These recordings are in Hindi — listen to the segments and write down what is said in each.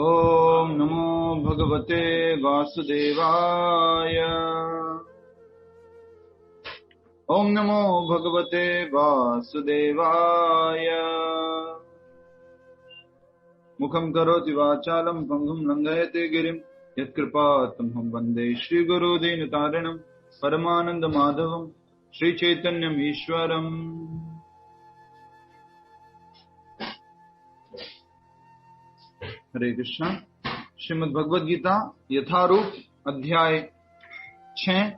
ओम नमो भगवते वासुदेवाय। ओम नमो भगवते वासुदेवाय। मुखं करोति वाचालं पंगुं लंघयते गिरिं यत्कृपातमहं वन्दे श्रीगुरुदीनतारिणं परमानन्दमाधवं श्रीचैतन्यम् ईश्वरम्। हरे कृष्णा। श्रीमद् भगवद गीता यथारूप अध्याय 6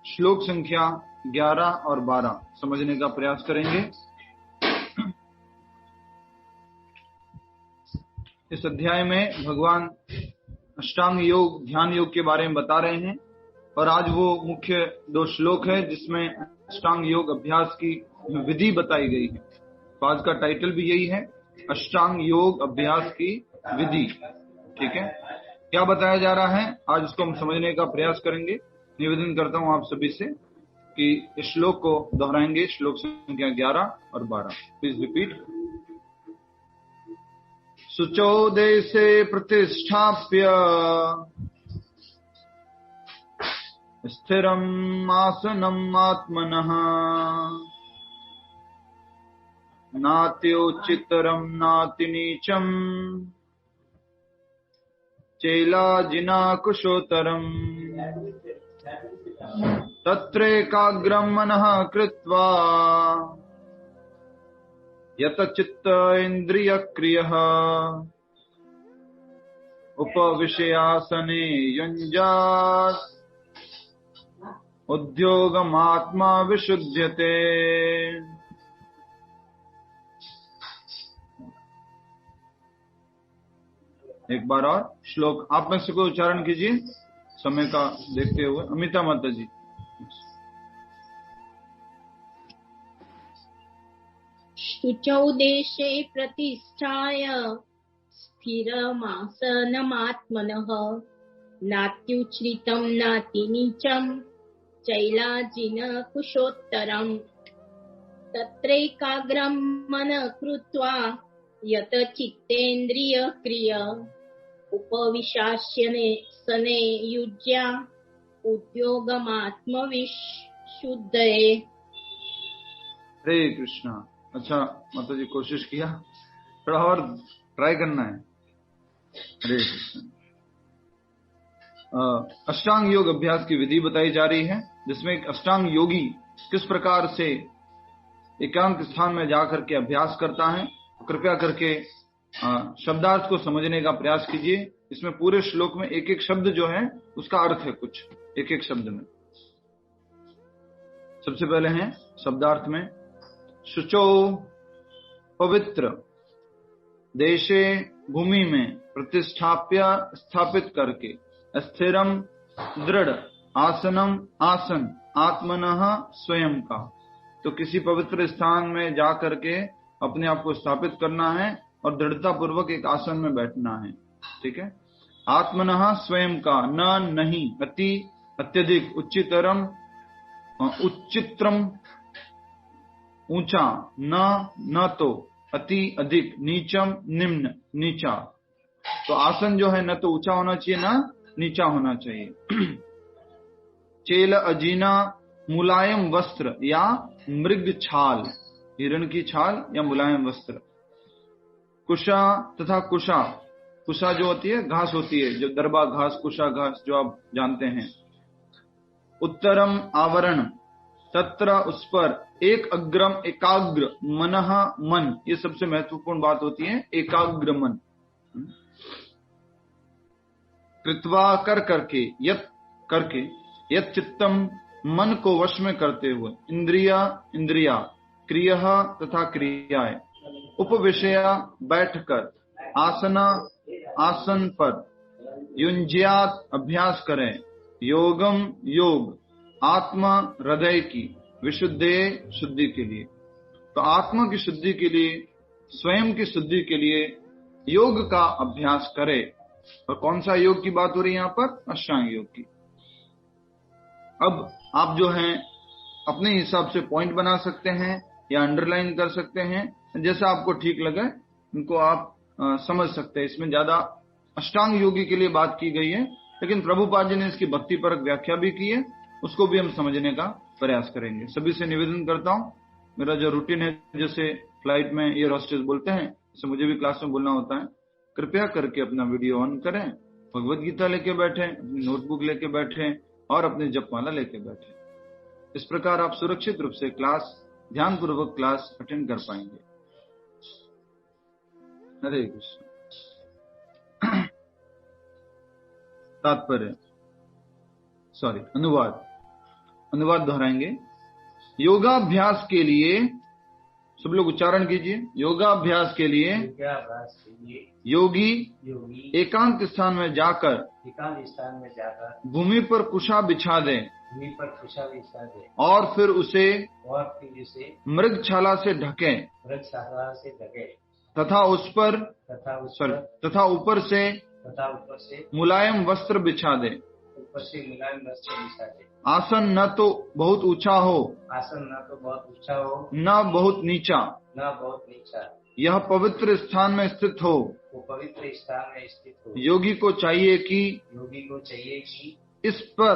श्लोक संख्या 11 और 12 समझने का प्रयास करेंगे। इस अध्याय में भगवान अष्टांग योग ध्यान योग के बारे में बता रहे हैं और आज वो मुख्य 2 श्लोक है जिसमें अष्टांग योग अभ्यास की विधि बताई गई है। तो आज का टाइटल भी यही है, अष्टांग योग अभ्यास की विधि। ठीक है, क्या बताया जा रहा है आज उसको हम समझने का प्रयास करेंगे। निवेदन करता हूं आप सभी से कि इस श्लोक को दोहराएंगे, श्लोक संख्या 11 और 12। Please repeat. शुचौ देशे प्रतिष्ठाप्य स्थिरम् आसनम् आत्मनः नात्युच्चितरम् नातिनीचम् चैलाजिनाकुशोत्तरम् तत्रैकाग्रम् मनः कृत्वा यतचित्त इन्द्रियक्रियः उपविशयासने युञ्जात् उद्योगमात्मा विशुध्यते। एक बार और श्लोक आप में से कोई उच्चारण कीजिए समय का देखते हुए। अमिता माता जी। शुचौ देशे प्रतिष्ठाय स्थिरमासनमात्मनः नात्युच्छ्रितं नातिनीचं चैलाजिनकुशोत्तरम् तत्रैकाग्रं मनः कृत्वा यत चित्तेन्द्रियक्रिया उपविशास्यने सने युज्या उद्योगमात्मविशुद्धये। हरे कृष्णा। अच्छा माता जी, कोशिश किया, थोड़ा और ट्राई करना है। हरे कृष्णा। अष्टांग योग अभ्यास की विधि बताई जा रही है जिसमें एक अष्टांग योगी किस प्रकार से एकांत स्थान में जाकर के अभ्यास करता है। कृपया करके शब्दार्थ को समझने का प्रयास कीजिए। इसमें पूरे श्लोक में एक एक शब्द जो है उसका अर्थ है कुछ एक एक शब्द में। सबसे पहले है शब्दार्थ में शुचो पवित्र, देशे भूमि में, प्रतिष्ठाप्य स्थापित करके, स्थिरम दृढ़, आसनम आसन, आत्मनः स्वयं का। तो किसी पवित्र स्थान में जा करके अपने आप को स्थापित करना है और दृढ़ता पूर्वक एक आसन में बैठना है। ठीक है। आत्मनः स्वयं का, न नहीं, अति अत्यधिक, उच्चतरम उच्चित्रम ऊंचा, न तो, अति अधिक, नीचम निम्न नीचा। तो आसन जो है न तो ऊंचा होना चाहिए न नीचा होना चाहिए। चेल अजीना मुलायम वस्त्र या मृग छाल, हिरण की छाल या मुलायम वस्त्र। कुशा तथा कुशा, कुशा जो होती है घास होती है, जो दरबा घास, कुशा घास जो आप जानते हैं। उत्तरम आवरण, तत्र उस पर, एक अग्रम एकाग्र, मनः मन, ये सबसे महत्वपूर्ण बात होती है, एकाग्र मन। कृत्वा कर करके, यत करके, यत चित्तम मन को वश में करते हुए, इंद्रिया क्रिया तथा क्रियाएं, उपविषया बैठकर, आसना आसन पर, युंज्यात अभ्यास करें, योगम योग, आत्मा हृदय की, विशुद्धे शुद्धि के लिए। तो आत्मा की शुद्धि के लिए, स्वयं की शुद्धि के लिए योग का अभ्यास करे। और कौन सा योग की बात हो रही है यहाँ पर? अष्टांग योग की। अब आप जो हैं अपने हिसाब से पॉइंट बना सकते हैं या अंडरलाइन कर सकते हैं, जैसा आपको ठीक लगे इनको आप समझ सकते हैं। इसमें ज्यादा अष्टांग योगी के लिए बात की गई है, लेकिन प्रभुपाद जी ने इसकी भक्ति परक व्याख्या भी की है, उसको भी हम समझने का प्रयास करेंगे। सभी से निवेदन करता हूँ, मेरा जो रूटीन है, जैसे फ्लाइट में एयर होस्टेस बोलते हैं, जैसे मुझे भी क्लास में बोलना होता है, कृपया करके अपना वीडियो ऑन करें, भगवत गीता लेके बैठे, अपनी नोटबुक लेके बैठे और अपनी जपमाला लेके बैठे। इस प्रकार आप सुरक्षित रूप से क्लास, ध्यान पूर्वक क्लास अटेंड कर पाएंगे। हरे कृष्ण। तात्पर्य, अनुवाद दोहराएंगे। योगाभ्यास के लिए, सब लोग उच्चारण कीजिए, योगाभ्यास के लिए योगी एकांत स्थान में जाकर भूमि पर कुशा बिछा दे और फिर उसे मृगछाला से ढके तथा ऊपर से मुलायम वस्त्र बिछा दे। आसन न तो बहुत ऊंचा हो, न बहुत नीचा, यह पवित्र स्थान में स्थित हो। योगी को चाहिए कि इस पर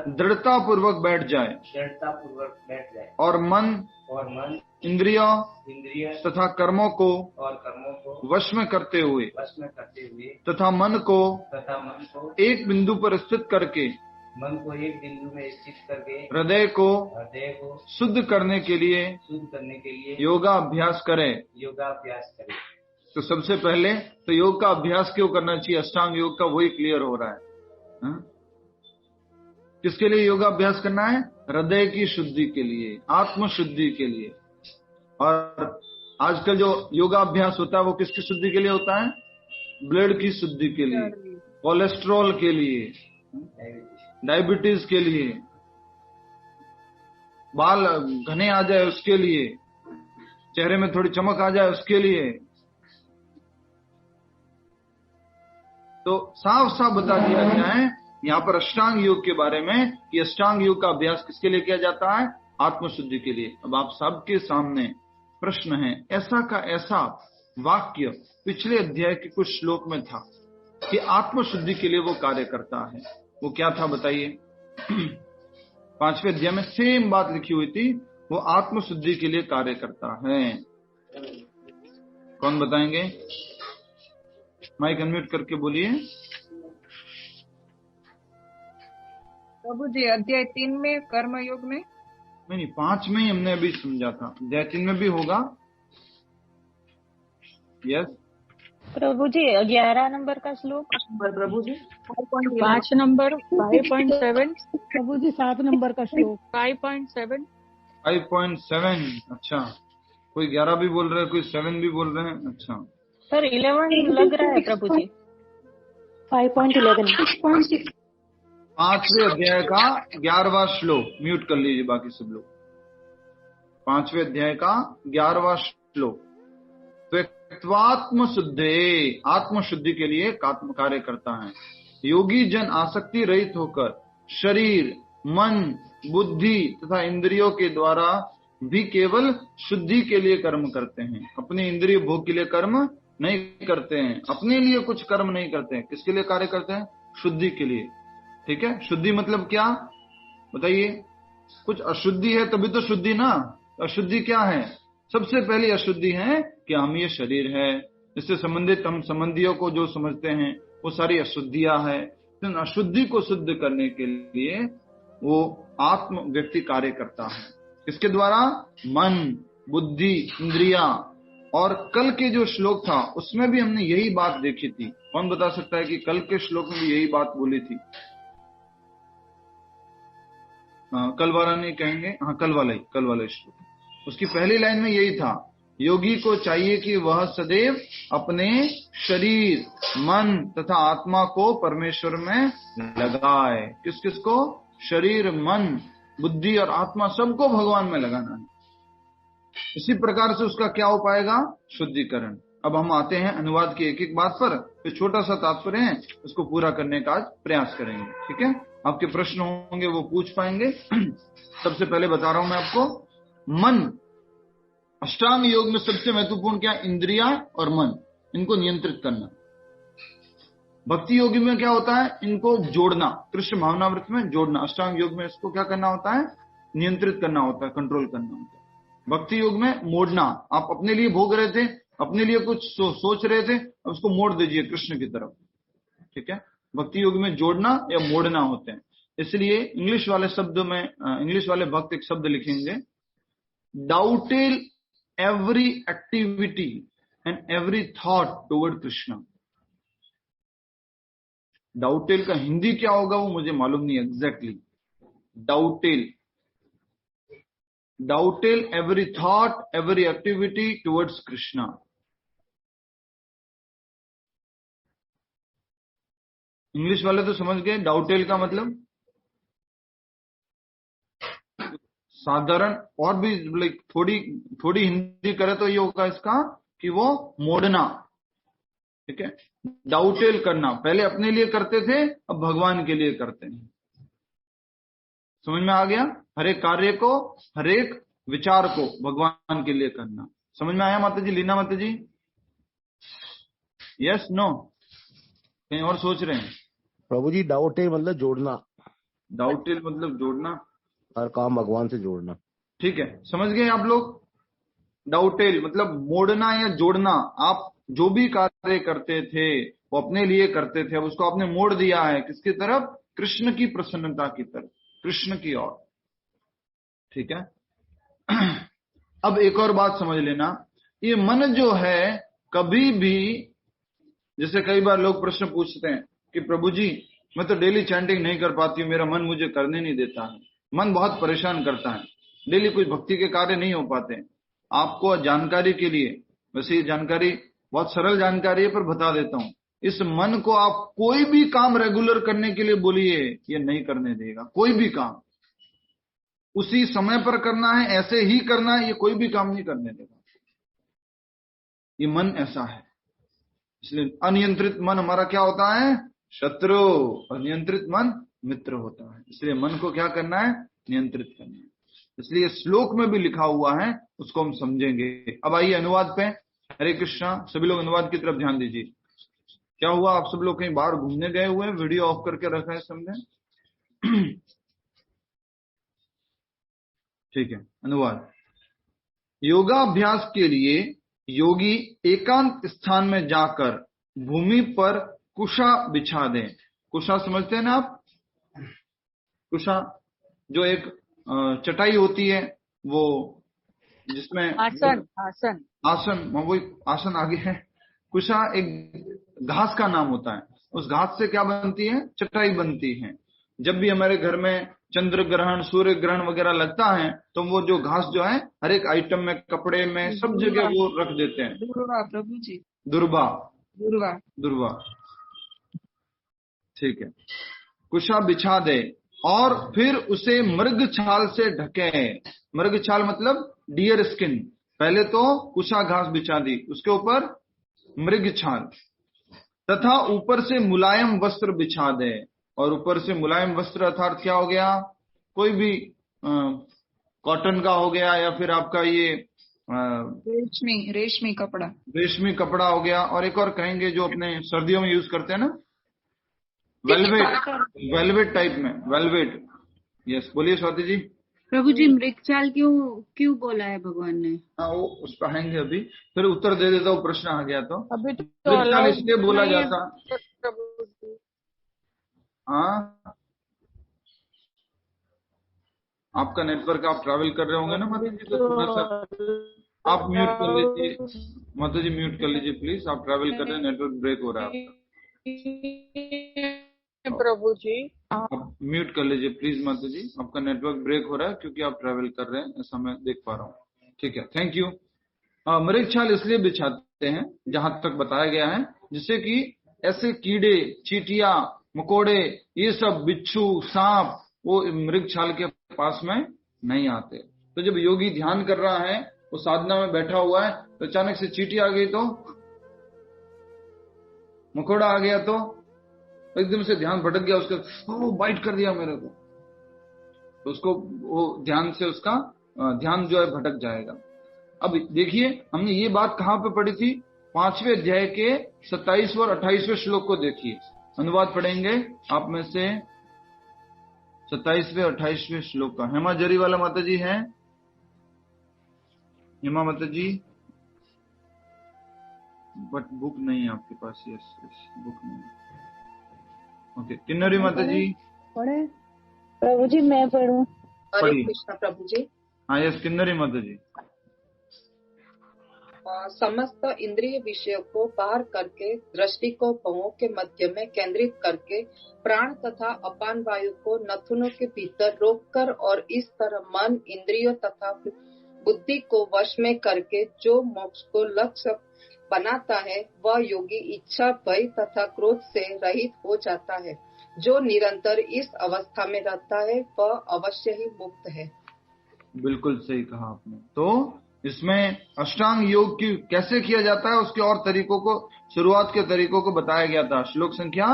दृढ़ता पूर्वक बैठ जाए और मन इंद्रियों तथा कर्मों को वश में करते हुए तथा मन को एक बिंदु पर स्थित करके हृदय को शुद्ध करने के लिए योगाभ्यास करे। तो सबसे पहले तो योग का अभ्यास क्यों करना चाहिए, अष्टांग योग का, वही क्लियर हो रहा है। किसके लिए योगाभ्यास करना है? हृदय की शुद्धि के लिए, आत्म शुद्धि के लिए। और आजकल जो योगाभ्यास होता है वो किसकी शुद्धि के लिए होता है? ब्लड की शुद्धि के लिए, कोलेस्ट्रॉल के लिए, डायबिटीज के लिए, बाल घने आ जाए उसके लिए, चेहरे में थोड़ी चमक आ जाए उसके लिए। तो साफ साफ बता दिया गया है यहाँ पर अष्टांग योग के बारे में कि अष्टांग योग का अभ्यास किसके लिए किया जाता है? आत्मशुद्धि के लिए। अब आप सबके सामने प्रश्न है, ऐसा का ऐसा वाक्य पिछले अध्याय के कुछ श्लोक में था कि आत्मशुद्धि के लिए वो कार्य करता है। वो क्या था बताइए? 5वें अध्याय में सेम बात लिखी हुई थी, वो आत्मशुद्धि के लिए कार्य करता है। कौन बताएंगे? माइक अनम्यूट करके बोलिए। प्रभु जी, अध्याय 3 में कर्म योग में नहीं, 5 में ही हमने अभी समझा था, अध्याय 3 में भी होगा। यस प्रभु जी, 11 नंबर का श्लोक। प्रभु जी 5 नंबर 5.7। प्रभु जी 7 नंबर का श्लोक 5.7। 5.7। अच्छा, कोई 11 भी बोल रहे हैं, कोई 7 भी बोल रहे हैं। अच्छा सर 11 लग रहा है प्रभु जी। 5.11। 5वें अध्याय का 11वां श्लोक। म्यूट कर लीजिए बाकी सब लोग। 5वें अध्याय का 11वां श्लोक। त्वक्त्वात्म शुद्धे, आत्मशुद्धि के लिए कार्य करता है। योगी जन आसक्ति रहित होकर शरीर, मन, बुद्धि तथा इंद्रियों के द्वारा भी केवल शुद्धि के लिए कर्म करते हैं। अपने इंद्रिय भोग के लिए कर्म नहीं करते हैं, अपने लिए कुछ कर्म नहीं करते हैं। किसके लिए कार्य करते हैं? शुद्धि के लिए। ठीक है, शुद्धि मतलब क्या बताइए? कुछ अशुद्धि है तभी तो शुद्धि ना। अशुद्धि क्या है? सबसे पहली अशुद्धि है कि हम ये शरीर है, इससे संबंधित हम संबंधियों को जो समझते हैं वो सारी अशुद्धियां है। तो अशुद्धि को शुद्ध करने के लिए वो आत्म व्यक्ति कार्य करता है। इसके द्वारा मन, बुद्धि, इंद्रिया। और कल के जो श्लोक था उसमें भी हमने यही बात देखी थी। कौन बता सकता है कि कल के श्लोक में भी यही बात बोली थी? कल वाला नहीं कहेंगे, हाँ कल वाला श्लोक। उसकी पहली लाइन में यही था, योगी को चाहिए कि वह सदैव अपने शरीर, मन तथा आत्मा को परमेश्वर में लगाए। किस किस को? शरीर, मन, बुद्धि और आत्मा, सबको भगवान में लगाना है। इसी प्रकार से उसका क्या हो पाएगा? शुद्धिकरण। अब हम आते हैं अनुवाद की एक एक बात पर, जो छोटा सा तात्पर्य है उसको पूरा करने का आज प्रयास करेंगे। ठीक है, आपके प्रश्न होंगे वो पूछ पाएंगे। सबसे पहले बता रहा हूं मैं आपको, मन। अष्टांग योग में सबसे महत्वपूर्ण क्या? इंद्रिया और मन। इनको नियंत्रित करना। भक्ति योग में क्या होता है, इनको जोड़ना, कृष्ण भावनामृत में जोड़ना। अष्टांग योग में इसको क्या करना होता है, नियंत्रित करना होता है, कंट्रोल करना होता है। भक्ति योग में मोड़ना, आप अपने लिए भोग रहे थे, अपने लिए कुछ सोच रहे थे, अब उसको मोड़ दीजिए कृष्ण की तरफ, ठीक है। भक्ति योग में जोड़ना या मोड़ना होते हैं। इसलिए इंग्लिश वाले शब्द में, इंग्लिश वाले भक्त एक शब्द लिखेंगे, dovetail every activity and every thought toward Krishna. Dovetail का हिंदी क्या होगा वो मुझे मालूम नहीं exactly. Dovetail every thought every activity towards Krishna. English वाले तो समझ गए डाउटेल का मतलब, साधारण और भी लाइक थोड़ी हिंदी करे तो ये होगा इसका कि वो मोड़ना, ठीक है। डाउटेल करना, पहले अपने लिए करते थे, अब भगवान के लिए करते हैं। समझ में आ गया, हर एक कार्य को, हर एक विचार को भगवान के लिए करना। समझ में आया माता जी, लीना माता जी? यस नो, कहीं और सोच रहे हैं? प्रभु जी डाउटेल मतलब जोड़ना, डाउटेल मतलब जोड़ना, हर काम भगवान से जोड़ना। ठीक है, समझ गए आप लोग? डाउटेल मतलब मोड़ना या जोड़ना। आप जो भी कार्य करते थे वो अपने लिए करते थे, अब उसको आपने मोड़ दिया है किसकी तरफ, कृष्ण की प्रसन्नता की तरफ, कृष्ण की ओर, ठीक है। अब एक और बात समझ लेना, ये मन जो है कभी भी, जैसे कई बार लोग प्रश्न पूछते हैं कि प्रभु जी मैं तो डेली चैंटिंग नहीं कर पाती हूँ, मेरा मन मुझे करने नहीं देता है, मन बहुत परेशान करता है, डेली कुछ भक्ति के कार्य नहीं हो पाते। आपको जानकारी के लिए, वैसे ये जानकारी बहुत सरल जानकारी है पर बता देता हूं, इस मन को आप कोई भी काम रेगुलर करने के लिए बोलिए, ये नहीं करने देगा। कोई भी काम उसी समय पर करना है, ऐसे ही करना है, ये कोई भी काम नहीं करने देगा। ये मन ऐसा है। इसलिए अनियंत्रित मन हमारा क्या होता है, शत्रु, और नियंत्रित मन मित्र होता है। इसलिए मन को क्या करना है, नियंत्रित करना है। इसलिए श्लोक में भी लिखा हुआ है, उसको हम समझेंगे। अब आइए अनुवाद पे। हरे कृष्णा, सभी लोग अनुवाद की तरफ ध्यान दीजिए। क्या हुआ, आप सब लोग कहीं बाहर घूमने गए हुए हैं, वीडियो ऑफ करके रखा है समझे? ठीक है, अनुवाद। योगाभ्यास के लिए योगी एकांत स्थान में जाकर भूमि पर कुशा बिछा दें। कुशा समझते हैं ना आप? कुशा जो एक चटाई होती है, वो जिसमें आसन, आसन, आसन, वो आसन आगे है। कुशा एक घास का नाम होता है, उस घास से क्या बनती है, चटाई बनती है। जब भी हमारे घर में चंद्र ग्रहण, सूर्य ग्रहण वगैरह लगता है तो वो जो घास जो है हर एक आइटम में, कपड़े में, सब जगह वो रख देते हैं। दुर्वा प्रभु जी, दुर्वा, दुर्वा, दुर्वा, ठीक है। कुशा बिछा दे और फिर उसे मृग छाल से ढके। मृग छाल मतलब डियर स्किन। पहले तो कुशा घास बिछा दी, उसके ऊपर मृग छाल, तथा ऊपर से मुलायम वस्त्र बिछा दे। और ऊपर से मुलायम वस्त्र अर्थात क्या हो गया, कोई भी कॉटन का हो गया, या फिर आपका ये रेशमी कपड़ा, रेशमी कपड़ा हो गया। और एक और कहेंगे जो अपने सर्दियों में यूज करते हैं ना, वेलवेट, वेलवेट टाइप में, वेलवेट। यस, बोलिए स्वाति जी। प्रभु जी मृगछाल क्यों बोला है भगवान ने? हाँ, वो उस पर आएंगे अभी, फिर उत्तर दे देता हूँ, प्रश्न आ गया तो। अभी तो मृगछाल इसलिए बोला जाता, प्रभु जी। हाँ आपका नेटवर्क, आप ट्रैवल कर रहे होंगे ना माता जी, तो थोड़ा सा आप म्यूट कर लीजिए। माता जी म्यूट कर लीजिए प्लीज, आप ट्रैवल कर रहे हैं, नेटवर्क ब्रेक हो रहा है आपका। प्रभु जी आप म्यूट कर लीजिए प्लीज माता जी, आपका नेटवर्क ब्रेक हो रहा है क्योंकि आप ट्रैवल कर रहे हैं, ऐसा मैं देख पा रहा हूँ। ठीक है, थैंक यू। मृग छाल इसलिए बिछाते हैं, जहां तक बताया गया है, जिससे कि ऐसे कीड़े, चींटियां, मकोड़े, ये सब, बिच्छू, सांप, वो मृग छाल के पास में नहीं आते। तो जब योगी ध्यान कर रहा है, वो साधना में बैठा हुआ है, तो अचानक से चींटी आ गई, तो मकोड़ा आ गया, तो एकदम से ध्यान भटक गया उसका, वो बाइट कर दिया मेरे को, तो उसको वो ध्यान से उसका ध्यान जो है भटक जाएगा। अब देखिए, हमने ये बात कहां पे पढ़ी थी, 5वें अध्याय के 27वें और 28वें श्लोक को देखिए। अनुवाद पढ़ेंगे आप में से 27वें और 28वें श्लोक का। हेमा जरीवाला माता जी हैं? हेमा माता जी, बट बुक नहीं है आपके पास। यस बुक नहीं। ओके, किन्नरी माता जी पढ़े। प्रभु जी मैं पढ़ूं? हरे पढ़िए। कृष्ण प्रभु जी। हाँ यस, किन्नरी माता जी। समस्त इंद्रिय विषयों को बाहर करके दृष्टि को भवों के मध्य में केंद्रित करके प्राण तथा अपान वायु को नथुनों के भीतर रोककर और इस तरह मन इंद्रियों तथा बुद्धि को वश में करके जो मोक्ष को लक्ष्य बनाता है वह योगी इच्छा भय तथा क्रोध से रहित हो जाता है। जो निरंतर इस अवस्था में रहता है वह अवश्य ही मुक्त है। बिल्कुल सही कहा आपने। तो इसमें अष्टांग योग की कैसे किया जाता है उसके और तरीकों को, शुरुआत के तरीकों को बताया गया था। श्लोक संख्या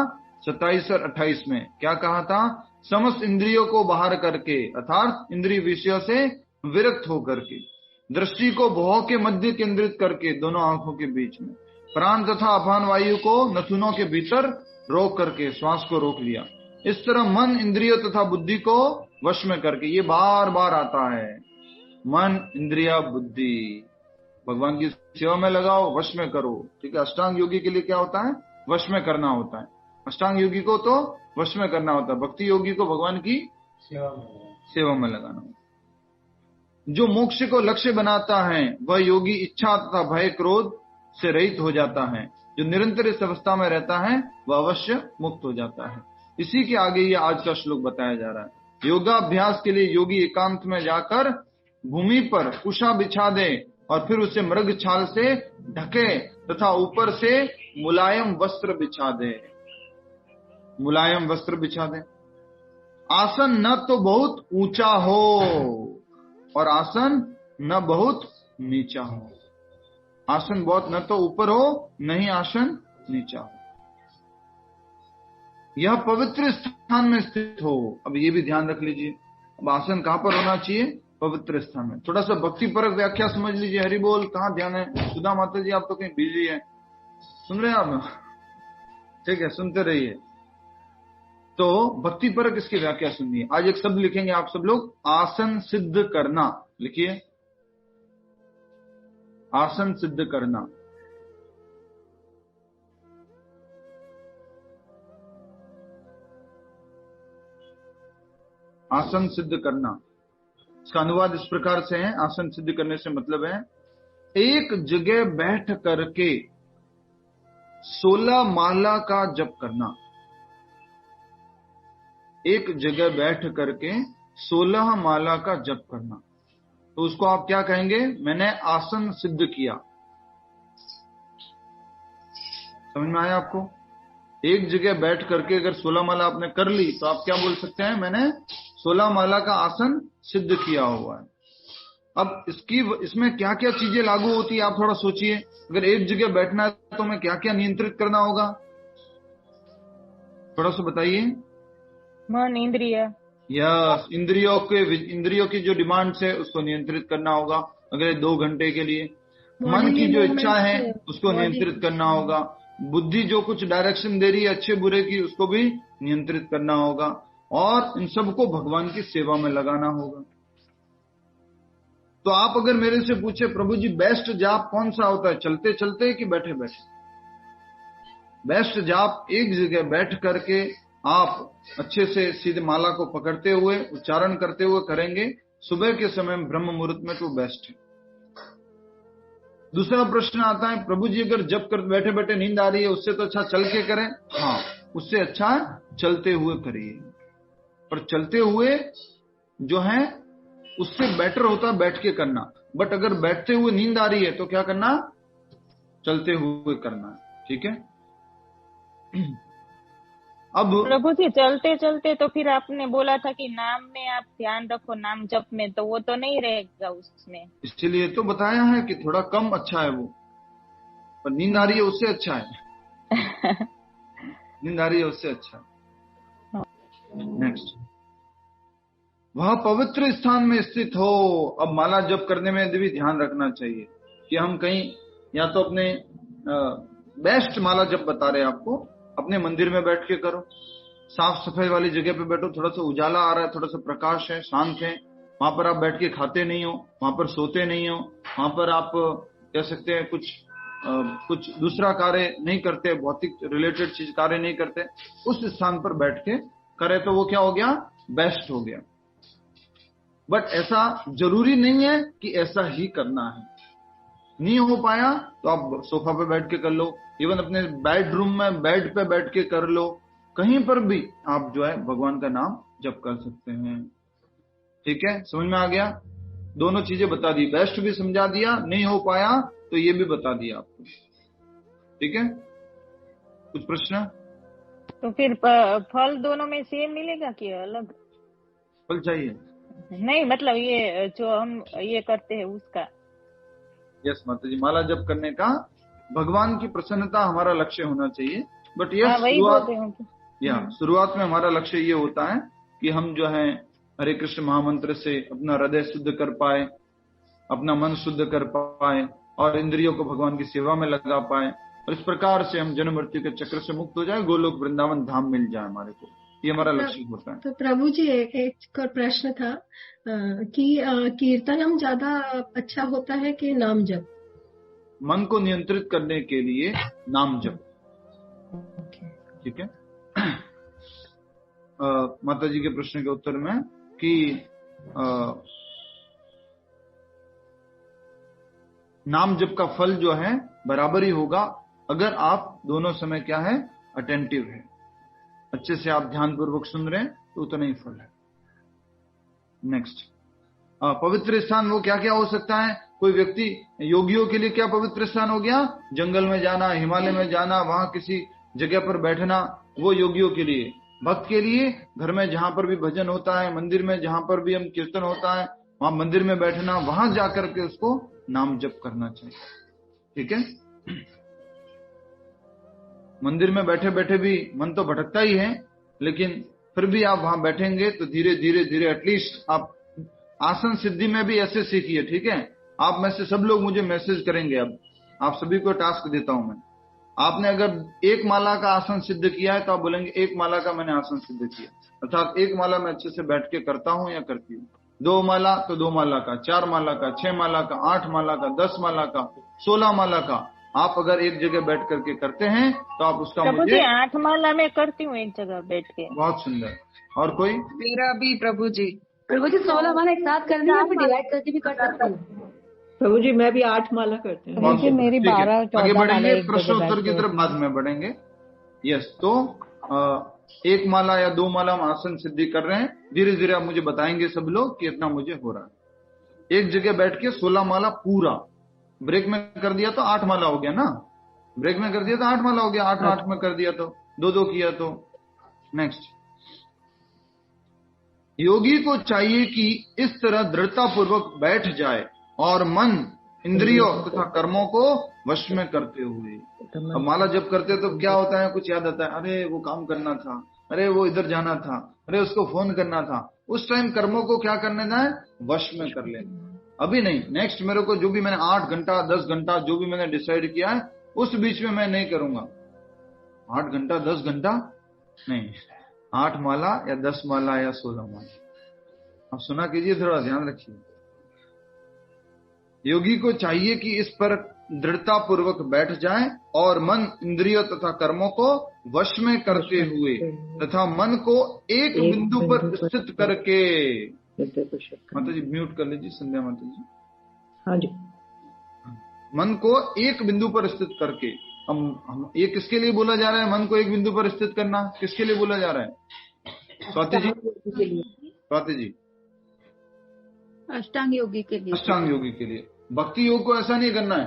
27 और 28 में क्या कहा था? समस्त इंद्रियों को बाहर करके अर्थात इंद्रिय विषयों से विरक्त होकर के, दृष्टि को भौं के मध्य केंद्रित करके दोनों आंखों के बीच में, प्राण तथा अपान वायु को नथुनों के भीतर रोक करके श्वास को रोक लिया। इस तरह मन इंद्रियों तथा बुद्धि को वश में करके, ये बार बार आता है, मन इंद्रिया बुद्धि, भगवान की सेवा में लगाओ, वश में करो। ठीक है, अष्टांग योगी के लिए क्या होता है? वश में करना होता है। अष्टांग योगी को तो वश में करना होता है, भक्ति योगी को भगवान की सेवा में लगाना होता है। जो मोक्ष को लक्ष्य बनाता है वह योगी इच्छा तथा भय क्रोध से रहित हो जाता है। जो निरंतर इस अवस्था में रहता है वह अवश्य मुक्त हो जाता है। इसी के आगे ये आज का श्लोक बताया जा रहा है। योगाभ्यास के लिए योगी एकांत में जाकर भूमि पर कुशा बिछा दे और फिर उसे मृग छाल से ढके तथा ऊपर से मुलायम वस्त्र बिछा दे। मुलायम वस्त्र बिछा दे। आसन न तो बहुत ऊंचा हो और आसन न बहुत नीचा हो। आसन बहुत न तो ऊपर हो नहीं आसन नीचा हो। यह पवित्र स्थान में स्थित हो। अब ये भी ध्यान रख लीजिए, अब आसन कहां पर होना चाहिए? पवित्र स्थान में। थोड़ा सा भक्ति परक व्याख्या समझ लीजिए। हरि बोल, कहाँ ध्यान है? सुधा माता जी आप तो कहीं बिजी है, सुन रहे हैं आप? ठीक है, सुनते रहिए। तो भक्ति परक इसकी व्याख्या सुनिए। आज एक शब्द लिखेंगे आप सब लोग, आसन सिद्ध करना। लिखिए, आसन सिद्ध करना। आसन सिद्ध करना, इसका अनुवाद इस प्रकार से है। आसन सिद्ध करने से मतलब है एक जगह बैठ करके 16 माला का जप करना। एक जगह बैठ करके 16 माला का जप करना, तो उसको आप क्या कहेंगे? मैंने आसन सिद्ध किया। समझ में आया आपको? एक जगह बैठ करके अगर 16 माला आपने कर ली तो आप क्या बोल सकते हैं? मैंने 16 माला का आसन सिद्ध किया हुआ है। अब इसमें क्या क्या चीजें लागू होती है आप थोड़ा सोचिए। अगर एक जगह बैठना है तो हमें क्या क्या नियंत्रित करना होगा? थोड़ा सा बताइए। मन इंद्रिय, यस, इंद्रियों की जो डिमांड्स है उसको नियंत्रित करना होगा अगले 2 घंटे के लिए। मन की जो इच्छा है उसको नियंत्रित करना होगा। बुद्धि जो कुछ डायरेक्शन दे रही है अच्छे बुरे की, उसको भी नियंत्रित करना होगा। और इन सबको भगवान की सेवा में लगाना होगा। तो आप अगर मेरे से पूछे प्रभु जी बेस्ट जाप कौन सा होता है, चलते चलते कि बैठे बैठे? बेस्ट जाप एक जगह बैठ करके आप अच्छे से सीधे माला को पकड़ते हुए उच्चारण करते हुए करेंगे सुबह के समय में ब्रह्म मुहूर्त में, तो बेस्ट है। दूसरा प्रश्न आता है, प्रभु जी अगर जप कर बैठे बैठे नींद आ रही है उससे तो अच्छा चल के करें। हाँ, उससे अच्छा चलते हुए करिए, पर चलते हुए जो है उससे बेटर होता है बैठ के करना। बट अगर बैठते हुए नींद आ रही है तो क्या करना? चलते हुए करना। ठीक है। अब प्रभु जी चलते चलते तो फिर आपने बोला था कि नाम में आप ध्यान रखो, नाम जप में, तो वो तो नहीं रहेगा उसमें। इसलिए तो बताया है कि थोड़ा कम अच्छा है वो, पर नींद आ रही है उससे अच्छा है। नींद आ रही है उससे अच्छा है। नेक्स्ट, वह पवित्र स्थान में स्थित हो। अब माला जप करने में भी ध्यान रखना चाहिए कि हम कहीं या तो अपने बेस्ट माला जब बता रहे हैं आपको, अपने मंदिर में बैठ के करो, साफ सफाई वाली जगह पे बैठो, थोड़ा सा उजाला आ रहा है, थोड़ा सा प्रकाश है, शांत है, वहां पर आप बैठ के खाते नहीं हो, वहां पर सोते नहीं हो, वहां पर आप कह सकते हैं कुछ दूसरा कार्य नहीं करते, भौतिक रिलेटेड चीज कार्य नहीं करते, उस स्थान पर बैठ के करे तो वो क्या हो गया, बेस्ट हो गया। बट ऐसा जरूरी नहीं है कि ऐसा ही करना है। नहीं हो पाया तो आप सोफा पे बैठ के कर लो, इवन अपने बेडरूम में बेड पे बैठ के कर लो, कहीं पर भी आप जो है भगवान का नाम जप कर सकते हैं। ठीक है, समझ में आ गया? दोनों चीजें बता दी, बेस्ट भी समझा दिया, नहीं हो पाया तो ये भी बता दिया आपको। ठीक है, कुछ प्रश्न? तो फिर फल दोनों में सेम मिलेगा कि अलग? फल चाहिए? नहीं, मतलब ये जो हम ये करते हैं उसका। यस माता जी, माला जप करने का भगवान की प्रसन्नता हमारा लक्ष्य होना चाहिए। बट यस, शुरुआत में हमारा लक्ष्य ये होता है कि हम जो है हरे कृष्ण महामंत्र से अपना हृदय शुद्ध कर पाए, अपना मन शुद्ध कर पाए और इंद्रियों को भगवान की सेवा में लगा पाए, और इस प्रकार से हम जन्म मृत्यु के चक्र से मुक्त हो जाए, गोलोक वृंदावन धाम मिल जाए हमारे को, ये हमारा लक्ष्य होता है। तो प्रभु जी एक और प्रश्न था कि कीर्तनम ज्यादा अच्छा होता है कि नाम जप? मन को नियंत्रित करने के लिए नाम जप। ठीक है। माता जी के प्रश्न के उत्तर में कि नाम जप का फल जो है बराबर ही होगा अगर आप दोनों समय क्या है, अटेंटिव है, अच्छे से आप ध्यान पूर्वक सुन रहे हैं तो उतना ही फल है। नेक्स्ट, पवित्र स्थान वो क्या क्या हो सकता है? कोई व्यक्ति, योगियों के लिए क्या पवित्र स्थान हो गया? जंगल में जाना, हिमालय में जाना, वहां किसी जगह पर बैठना, वो योगियों के लिए। भक्त के लिए घर में जहां पर भी भजन होता है, मंदिर में जहां पर भी हम कीर्तन होता है, वहां मंदिर में बैठना, वहां जाकर के उसको नाम जप करना चाहिए। ठीक है, मंदिर में बैठे बैठे भी मन तो भटकता ही है, लेकिन फिर भी आप वहां बैठेंगे तो धीरे धीरे धीरे एटलीस्ट आप आसन सिद्धि में भी ऐसे सीखिए। ठीक है, आप में से सब लोग मुझे मैसेज करेंगे, अब आप सभी को टास्क देता हूं मैं। आपने अगर एक माला का आसन सिद्ध किया है तो आप बोलेंगे एक माला का मैंने आसन सिद्ध किया, अर्थात एक माला मैं अच्छे से बैठ के करता हूं या करती हूँ। 2 माला तो 2 माला का, 4 माला का, 6 माला का, 8 माला का, 10 माला का, 16 माला का, आप अगर एक जगह बैठ करके करते हैं तो आप उसका मुझे 8 माला में करती हूँ एक जगह बैठ के। बहुत सुंदर। और कोई? मेरा भी प्रभु जी 16 माला एक साथ करनी है, फिर डिवाइड करके भी कर सकते हैं। प्रभु जी मैं भी 8 माला करती हूँ। देखिए मेरी 12-14 आगे बढ़ेंगे, माला प्रश्न उत्तर की तरफ बाद में बढ़ेंगे। यस, तो 1 माला या 2 माला हम आसन सिद्धि कर रहे हैं, धीरे धीरे आप मुझे बताएंगे सब लोग कि इतना मुझे हो रहा है। एक जगह बैठ के 16 माला पूरा, ब्रेक में कर दिया तो 8 माला हो गया ना, ब्रेक में कर दिया तो 8 माला हो गया, 8 में कर दिया तो 2 किया तो। नेक्स्ट, योगी को चाहिए कि इस तरह दृढ़ता पूर्वक बैठ जाए और मन, इंद्रियों तथा कर्मों को वश में करते हुए। अब माला जब करते तो क्या होता है, कुछ याद आता है, अरे वो काम करना था, अरे वो इधर जाना था, अरे उसको फोन करना था, उस टाइम कर्मों को क्या कर लेना है, वश में कर लेना। अभी नहीं, नेक्स्ट मेरे को जो भी मैंने 8 घंटा 10 घंटा जो भी मैंने डिसाइड किया है उस बीच में मैं नहीं करूंगा। 8 घंटा 10 घंटा नहीं, 8 माला या 10 माला या 16 माला। आप सुना कीजिए, थोड़ा ध्यान रखिए। योगी को चाहिए कि इस पर दृढ़ता पूर्वक बैठ जाए और मन, इंद्रियों तथा कर्मों को वश में करते हुए तथा मन को एक बिंदु पर स्थित करके। माता जी म्यूट कर लीजिए, संध्या माता जी। हाँ जी। मन को एक बिंदु पर स्थित करके। हम ये किसके लिए बोला जा रहा है, मन को एक बिंदु पर स्थित करना किसके लिए बोला जा रहा है? स्वाति जी, स्वाति जी। अष्टांग योगी के लिए। अष्टांग योगी के लिए। भक्ति योग को ऐसा नहीं करना है,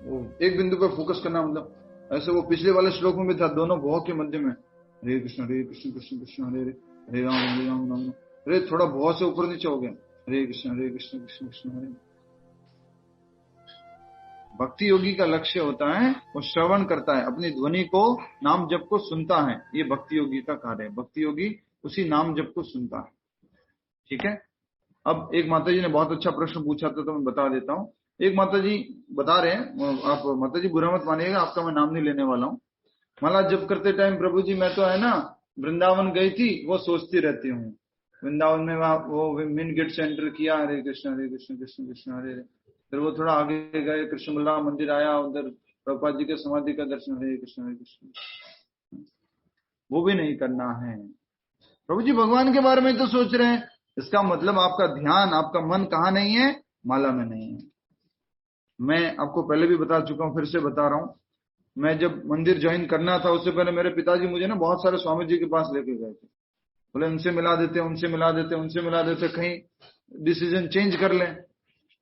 वो एक बिंदु पर फोकस करना, मतलब ऐसे वो पिछले वाले श्लोक में भी था, दोनों भौ के मध्य में हरे कृष्ण कृष्ण कृष्ण हरे हरे, हरे राम राम। अरे थोड़ा भौ से ऊपर नीचे हो गया, हरे कृष्ण कृष्ण कृष्ण हरे। भक्ति योगी का लक्ष्य होता है, वो श्रवण करता है, अपनी ध्वनि को, नाम जप को सुनता है, ये भक्ति योगी का कार्य है। भक्ति योगी उसी नाम जप को सुनता है। ठीक है। अब एक माता जी ने बहुत अच्छा प्रश्न पूछा था तो मैं बता देता हूँ। एक माता जी बता रहे हैं, आप माता जी बुरा मत मानिएगा, आपका मैं नाम नहीं लेने वाला हूँ। माला जप करते टाइम प्रभु जी मैं तो है ना वृंदावन गई थी, वो सोचती रहती हूँ। वृंदावन में वो मेन गेट से एंटर किया, हरे कृष्ण कृष्ण कृष्ण हरे हरे। फिर वो थोड़ा आगे गए, कृष्ण बल्लभ मंदिर आया, उधर प्रभुपाद जी के समाधि का दर्शन, हरे कृष्ण। वो भी नहीं करना है। प्रभु जी भगवान के बारे में तो सोच रहे हैं, इसका मतलब आपका ध्यान, आपका मन कहाँ नहीं है? माला में नहीं है। मैं आपको पहले भी बता चुका हूं, फिर से बता रहा हूं। मैं जब मंदिर ज्वाइन करना था उससे पहले मेरे पिताजी मुझे ना बहुत सारे स्वामी जी के पास लेके गए थे। बोले उनसे मिला देते, उनसे मिला देते, उनसे मिला देते, कहीं डिसीजन चेंज कर लें।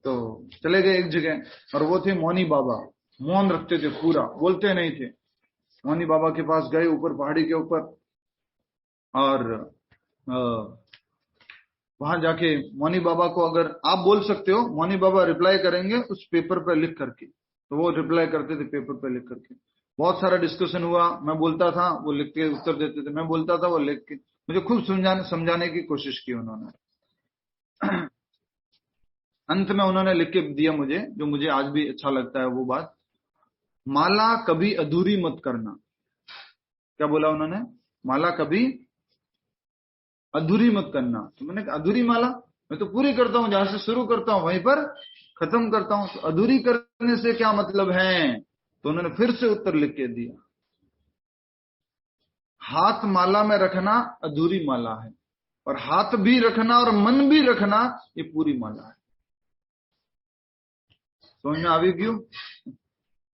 तो चले गए एक जगह, और वो थे मौनी बाबा। मौन रखते थे, पूरा बोलते नहीं थे। मौनी बाबा के पास गए, ऊपर पहाड़ी के ऊपर, और वहां जाके मौनी बाबा को अगर आप बोल सकते हो, मौनी बाबा रिप्लाई करेंगे उस पेपर पे लिख करके। तो वो रिप्लाई करते थे पेपर पे लिख करके। बहुत सारा डिस्कशन हुआ, मैं बोलता था वो लिख के उत्तर देते थे, मैं बोलता था वो लिख के। मुझे खूब समझाने की कोशिश की उन्होंने। अंत में उन्होंने लिख के दिया मुझे, जो मुझे आज भी अच्छा लगता है वो बात, माला कभी अधूरी मत करना। क्या बोला उन्होंने? माला कभी अधूरी मत करना। तो मैंने कहा अधूरी माला? मैं तो पूरी करता हूं, जहां से शुरू करता हूं वहीं पर खत्म करता हूं, तो अधूरी करने से क्या मतलब है? तो उन्होंने फिर से उत्तर लिख के दिया, हाथ माला में रखना अधूरी माला है, और हाथ भी रखना और मन भी रखना ये पूरी माला है। समझ में आ गई क्यों?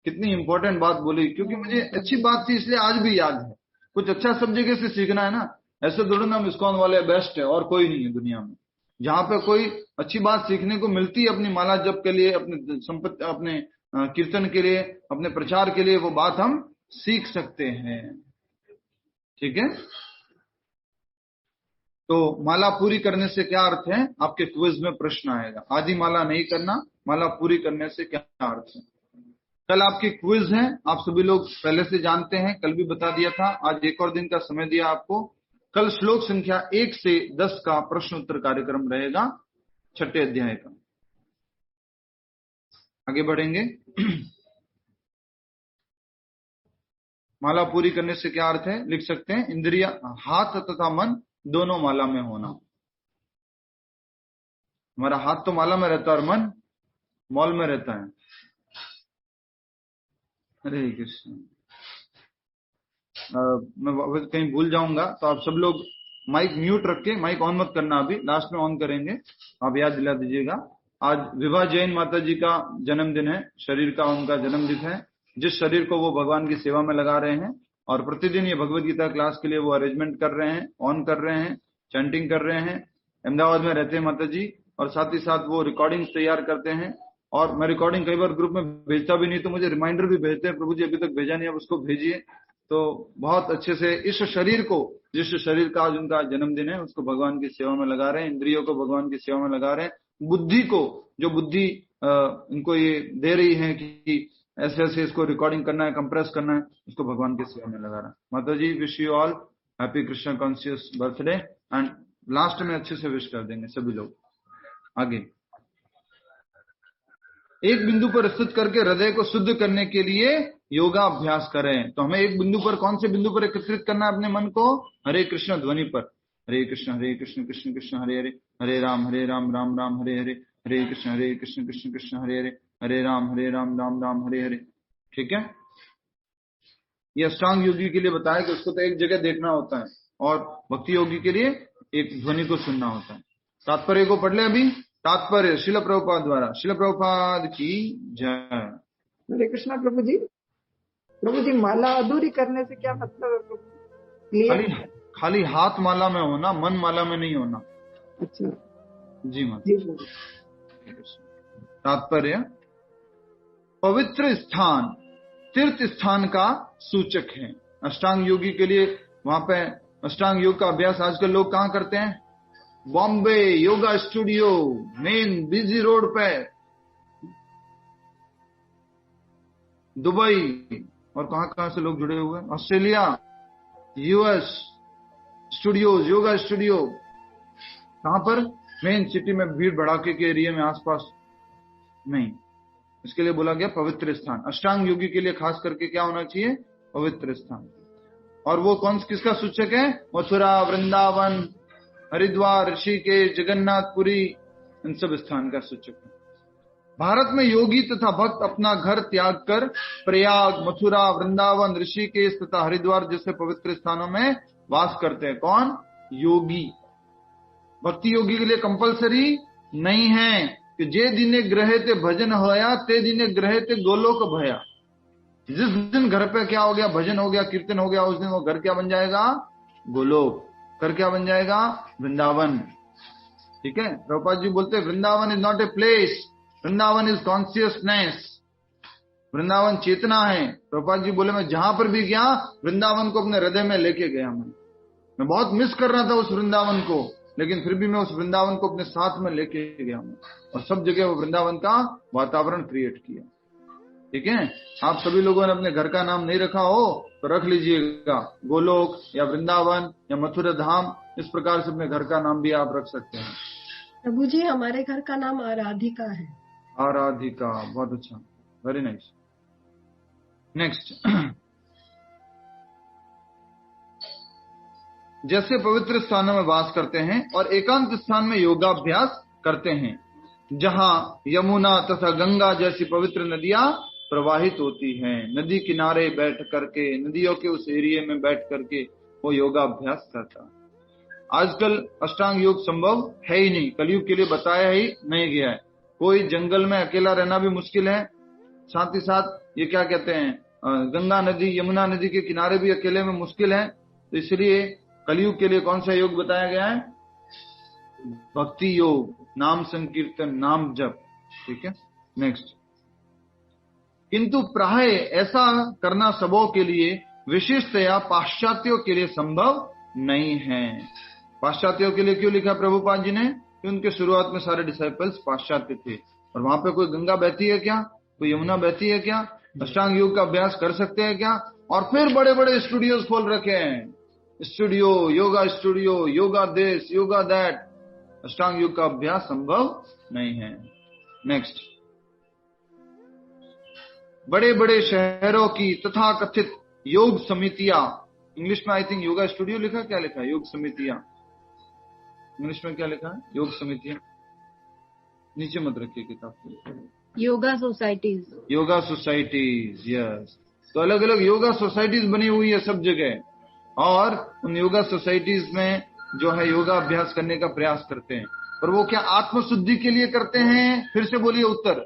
कितनी इंपॉर्टेंट बात बोली, क्योंकि मुझे अच्छी बात थी इसलिए आज भी याद है। कुछ अच्छा सब जगह से सीखना है ना। ऐसे थोड़ा ना इस्कॉन वाले बेस्ट है और कोई नहीं है दुनिया में। जहां पे कोई अच्छी बात सीखने को मिलती है अपनी माला जप के लिए, अपने संपत्ति, अपने कीर्तन के लिए, अपने प्रचार के लिए, वो बात हम सीख सकते हैं। ठीक है, तो माला पूरी करने से क्या अर्थ है? आपके क्विज में प्रश्न आएगा। आधी माला नहीं करना, माला पूरी करने से क्या अर्थ है? कल आपकी क्विज है, आप सभी लोग पहले से जानते हैं, कल भी बता दिया था। आज एक और दिन का समय दिया आपको। कल श्लोक संख्या 1 से 10 का प्रश्न उत्तर कार्यक्रम रहेगा, 6ठे अध्याय का। आगे बढ़ेंगे। माला पूरी करने से क्या अर्थ है? लिख सकते हैं, इंद्रिया, हाथ तथा मन दोनों माला में होना। हमारा हाथ तो माला में रहता है और मन मॉल में रहता है। हरे कृष्ण। मैं कहीं भूल जाऊंगा तो आप सब लोग माइक म्यूट रख के, माइक ऑन मत करना, अभी लास्ट में ऑन करेंगे, आप याद दिला दीजिएगा। आज विभा जैन माता जी का जन्मदिन है, शरीर का उनका जन्मदिन है, जिस शरीर को वो भगवान की सेवा में लगा रहे हैं, और प्रतिदिन ये भगवत गीता क्लास के लिए वो अरेंजमेंट कर रहे हैं, ऑन कर रहे हैं, चैंटिंग कर रहे हैं। अहमदाबाद में रहते हैं माता जी, और साथ ही साथ वो रिकॉर्डिंग तैयार करते हैं। और मैं रिकॉर्डिंग कई बार ग्रुप में भेजता भी नहीं, तो मुझे रिमाइंडर भी भेजते हैं, प्रभु जी अभी तक भेजा नहीं, अब उसको भेजिए। तो बहुत अच्छे से इस शरीर को, जिस शरीर का आज उनका जन्मदिन है, उसको भगवान की सेवा में लगा रहे हैं, इंद्रियों को भगवान की सेवा में लगा रहे हैं, बुद्धि को, जो बुद्धि इनको ये दे रही है कि ऐसे ऐसे इसको रिकॉर्डिंग करना है, कंप्रेस करना है, उसको भगवान की सेवा में लगा रहा है। माता जी wish you all happy Krishna conscious birthday, and last में अच्छे से विश कर देंगे सभी लोग। आगे एक बिंदु पर स्थित करके हृदय को शुद्ध करने के लिए योगा अभ्यास करें। तो हमें एक बिंदु पर, कौन से बिंदु पर एकत्रित करना है अपने मन को? हरे कृष्ण ध्वनि पर। हरे कृष्ण कृष्ण कृष्ण हरे हरे, हरे राम राम राम हरे हरे, हरे कृष्ण कृष्ण कृष्ण हरे हरे, हरे राम राम राम हरे हरे। ठीक है, ये अष्टांग योगी के लिए बताया कि उसको तो एक जगह देखना होता है, और भक्ति योगी के लिए एक ध्वनि को सुनना होता है। तात्पर्य को पढ़ ले अभी। तात्पर्य शिल प्रभुपाद द्वारा। शिल प्रभुपाद की जय। हरे कृष्णा प्रभु जी। प्रभु जी, माला अधूरी करने से क्या मतलब है प्रभु? खाली हाथ माला में होना, मन माला में नहीं होना। अच्छा जी माता। तात्पर्य, पवित्र स्थान तीर्थ स्थान का सूचक है। अष्टांग योगी के लिए वहां पे अष्टांग योग का अभ्यास आजकल लोग कहाँ करते हैं? Bombay yoga studio, main busy road पे, दुबई, और कहां से लोग जुड़े हुए हैं, Australia, US studios, yoga studio. कहां पर? मेन सिटी में, भीड़ भड़ाके के एरिया में आसपास नहीं। इसके लिए बोला गया पवित्र स्थान। अष्टांग योगी के लिए खास करके क्या होना चाहिए? पवित्र स्थान। और वो कौन किसका सूचक है? मथुरा, वृंदावन, हरिद्वार, ऋषिकेश, जगन्नाथपुरी, इन सब स्थान का सूचक है। भारत में योगी तथा भक्त अपना घर त्याग कर प्रयाग, मथुरा, वृंदावन, ऋषिकेश तथा हरिद्वार जैसे पवित्र स्थानों में वास करते हैं। कौन? योगी। भक्ति योगी के लिए कंपलसरी नहीं है कि जे दिने ग्रहे ते भजन होया ते दिने ग्रहे ते गोलोक भया। जिस दिन घर पे क्या हो गया? भजन हो गया, कीर्तन हो गया, उस दिन वो घर क्या बन जाएगा? गोलोक। घर क्या बन जाएगा? वृंदावन। ठीक है। प्रभुपाद जी बोलते हैं Vrindavan is not a place, Vrindavan is consciousness. Vrindavan चेतना है। प्रभुपाद जी बोले मैं जहां पर भी गया वृंदावन को अपने हृदय में लेके गया। मैं बहुत मिस कर रहा था उस वृंदावन को, लेकिन फिर भी मैं उस वृंदावन को अपने साथ में लेके गया हूं और सब जगह वो वृंदावन का वातावरण क्रिएट किया। ठीक है। आप सभी लोगों ने अपने घर का नाम नहीं रखा हो तो रख लीजिएगा, गोलोक या वृंदावन या मथुरा धाम, इस प्रकार से अपने घर का नाम भी आप रख सकते हैं। प्रभु जी हमारे घर का नाम आराधिका है। आराधिका, बहुत अच्छा, वेरी नाइस। नेक्स्ट, जैसे पवित्र स्थानों में वास करते हैं और एकांत स्थान में योगाभ्यास करते हैं, जहां यमुना तथा गंगा जैसी पवित्र नदियां प्रवाहित होती हैं। नदी किनारे बैठ करके, नदियों के उस एरिया में बैठ करके वो योगाभ्यास करता। आजकल अष्टांग योग संभव है ही नहीं, कलयुग के लिए बताया ही नहीं गया है। कोई जंगल में अकेला रहना भी मुश्किल है, साथ ही साथ ये क्या कहते हैं, गंगा नदी, यमुना नदी के किनारे भी अकेले में मुश्किल है। तो इसलिए कलयुग के लिए कौन सा योग बताया गया है? भक्ति योग, नाम संकीर्तन, नाम जप। ठीक है। नेक्स्ट, किंतु प्राय ऐसा करना सबों के लिए, विशेषतया पाश्चात्यों के लिए संभव नहीं है। पाश्चात्यों के लिए क्यों लिखा प्रभुपाद जी ने? कि उनके शुरुआत में सारे डिसाइपल्स पाश्चात्य थे और वहां पे कोई गंगा बहती है क्या? कोई यमुना बहती है क्या? अष्टांग योग का अभ्यास कर सकते हैं क्या? और फिर बड़े बड़े स्टूडियोज खोल रखे हैं, studio, yoga this, yoga that. अष्टांग योग का अभ्यास संभव नहीं है। नेक्स्ट, बड़े बड़े शहरों की तथा कथित योग समितियां, इंग्लिश में आई थिंक योगा स्टूडियो लिखा, क्या लिखा है? योग समितियां। इंग्लिश में क्या लिखा है? योग समितियां। नीचे मत रखिए किताब। Yoga societies. Yoga societies, yes. तो अलग अलग योगा सोसाइटीज बनी हुई है सब जगह, और उन योगा सोसाइटीज में जो है योगा अभ्यास करने का प्रयास करते हैं। पर वो क्या आत्मशुद्धि के लिए करते हैं? फिर से बोलिए उत्तर।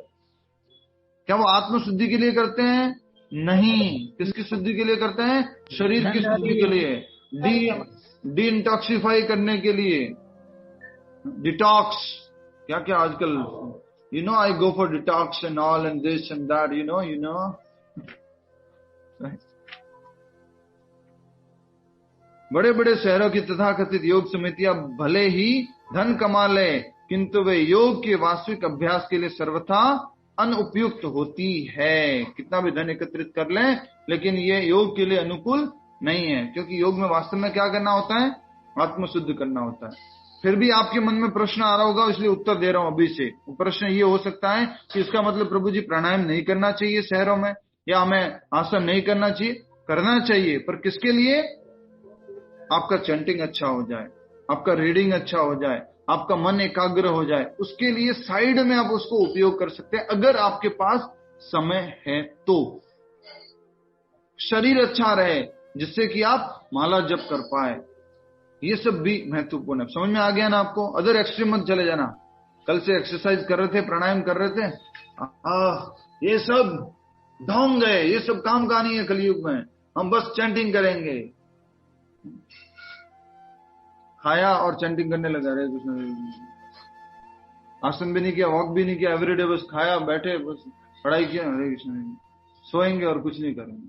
क्या वो आत्मशुद्धि के लिए करते हैं? नहीं। किसकी शुद्धि के लिए करते हैं? शरीर की शुद्धि के लिए, डी इंटॉक्सिफाई करने के लिए, डिटॉक्स। क्या क्या आजकल, you know, I go for detox and all and this and that, you know. बड़े बड़े शहरों की तथाकथित योग समितियां भले ही धन कमा ले, किंतु वे योग के वास्तविक अभ्यास के लिए सर्वथा अनुपयुक्त होती है। कितना भी धन एकत्रित कर लें, लेकिन ये योग के लिए अनुकूल नहीं है, क्योंकि योग में वास्तव में क्या करना होता है? आत्मशुद्ध करना होता है। फिर भी आपके मन में प्रश्न आ रहा होगा, इसलिए उत्तर दे रहा हूं अभी से। प्रश्न ये हो सकता है कि इसका मतलब प्रभु जी प्राणायाम नहीं करना चाहिए शहरों में, या हमें आसन नहीं करना चाहिए। करना चाहिए, पर किसके लिए? आपका चैंटिंग अच्छा हो जाए, आपका रीडिंग अच्छा हो जाए, आपका मन एकाग्र हो जाए, उसके लिए साइड में आप उसको उपयोग कर सकते हैं, अगर आपके पास समय है तो। शरीर अच्छा रहे जिससे कि आप माला जप कर पाए, ये सब भी महत्वपूर्ण है। समझ में आ गया ना आपको? अदर एक्सट्रीम मत चले जाना। कल से एक्सरसाइज कर रहे थे, प्राणायाम कर रहे थे, ये सब ढोंग है, ये सब काम का नहीं है कलयुग में, हम बस चैंटिंग करेंगे। खाया और चैंटिंग करने लगा, रहे कुछ आसन भी नहीं किया, वॉक भी नहीं किया, एवरीडे बस खाया, बैठे, बस पढ़ाई किया, हरे कृष्ण, सोएंगे और कुछ नहीं करेंगे।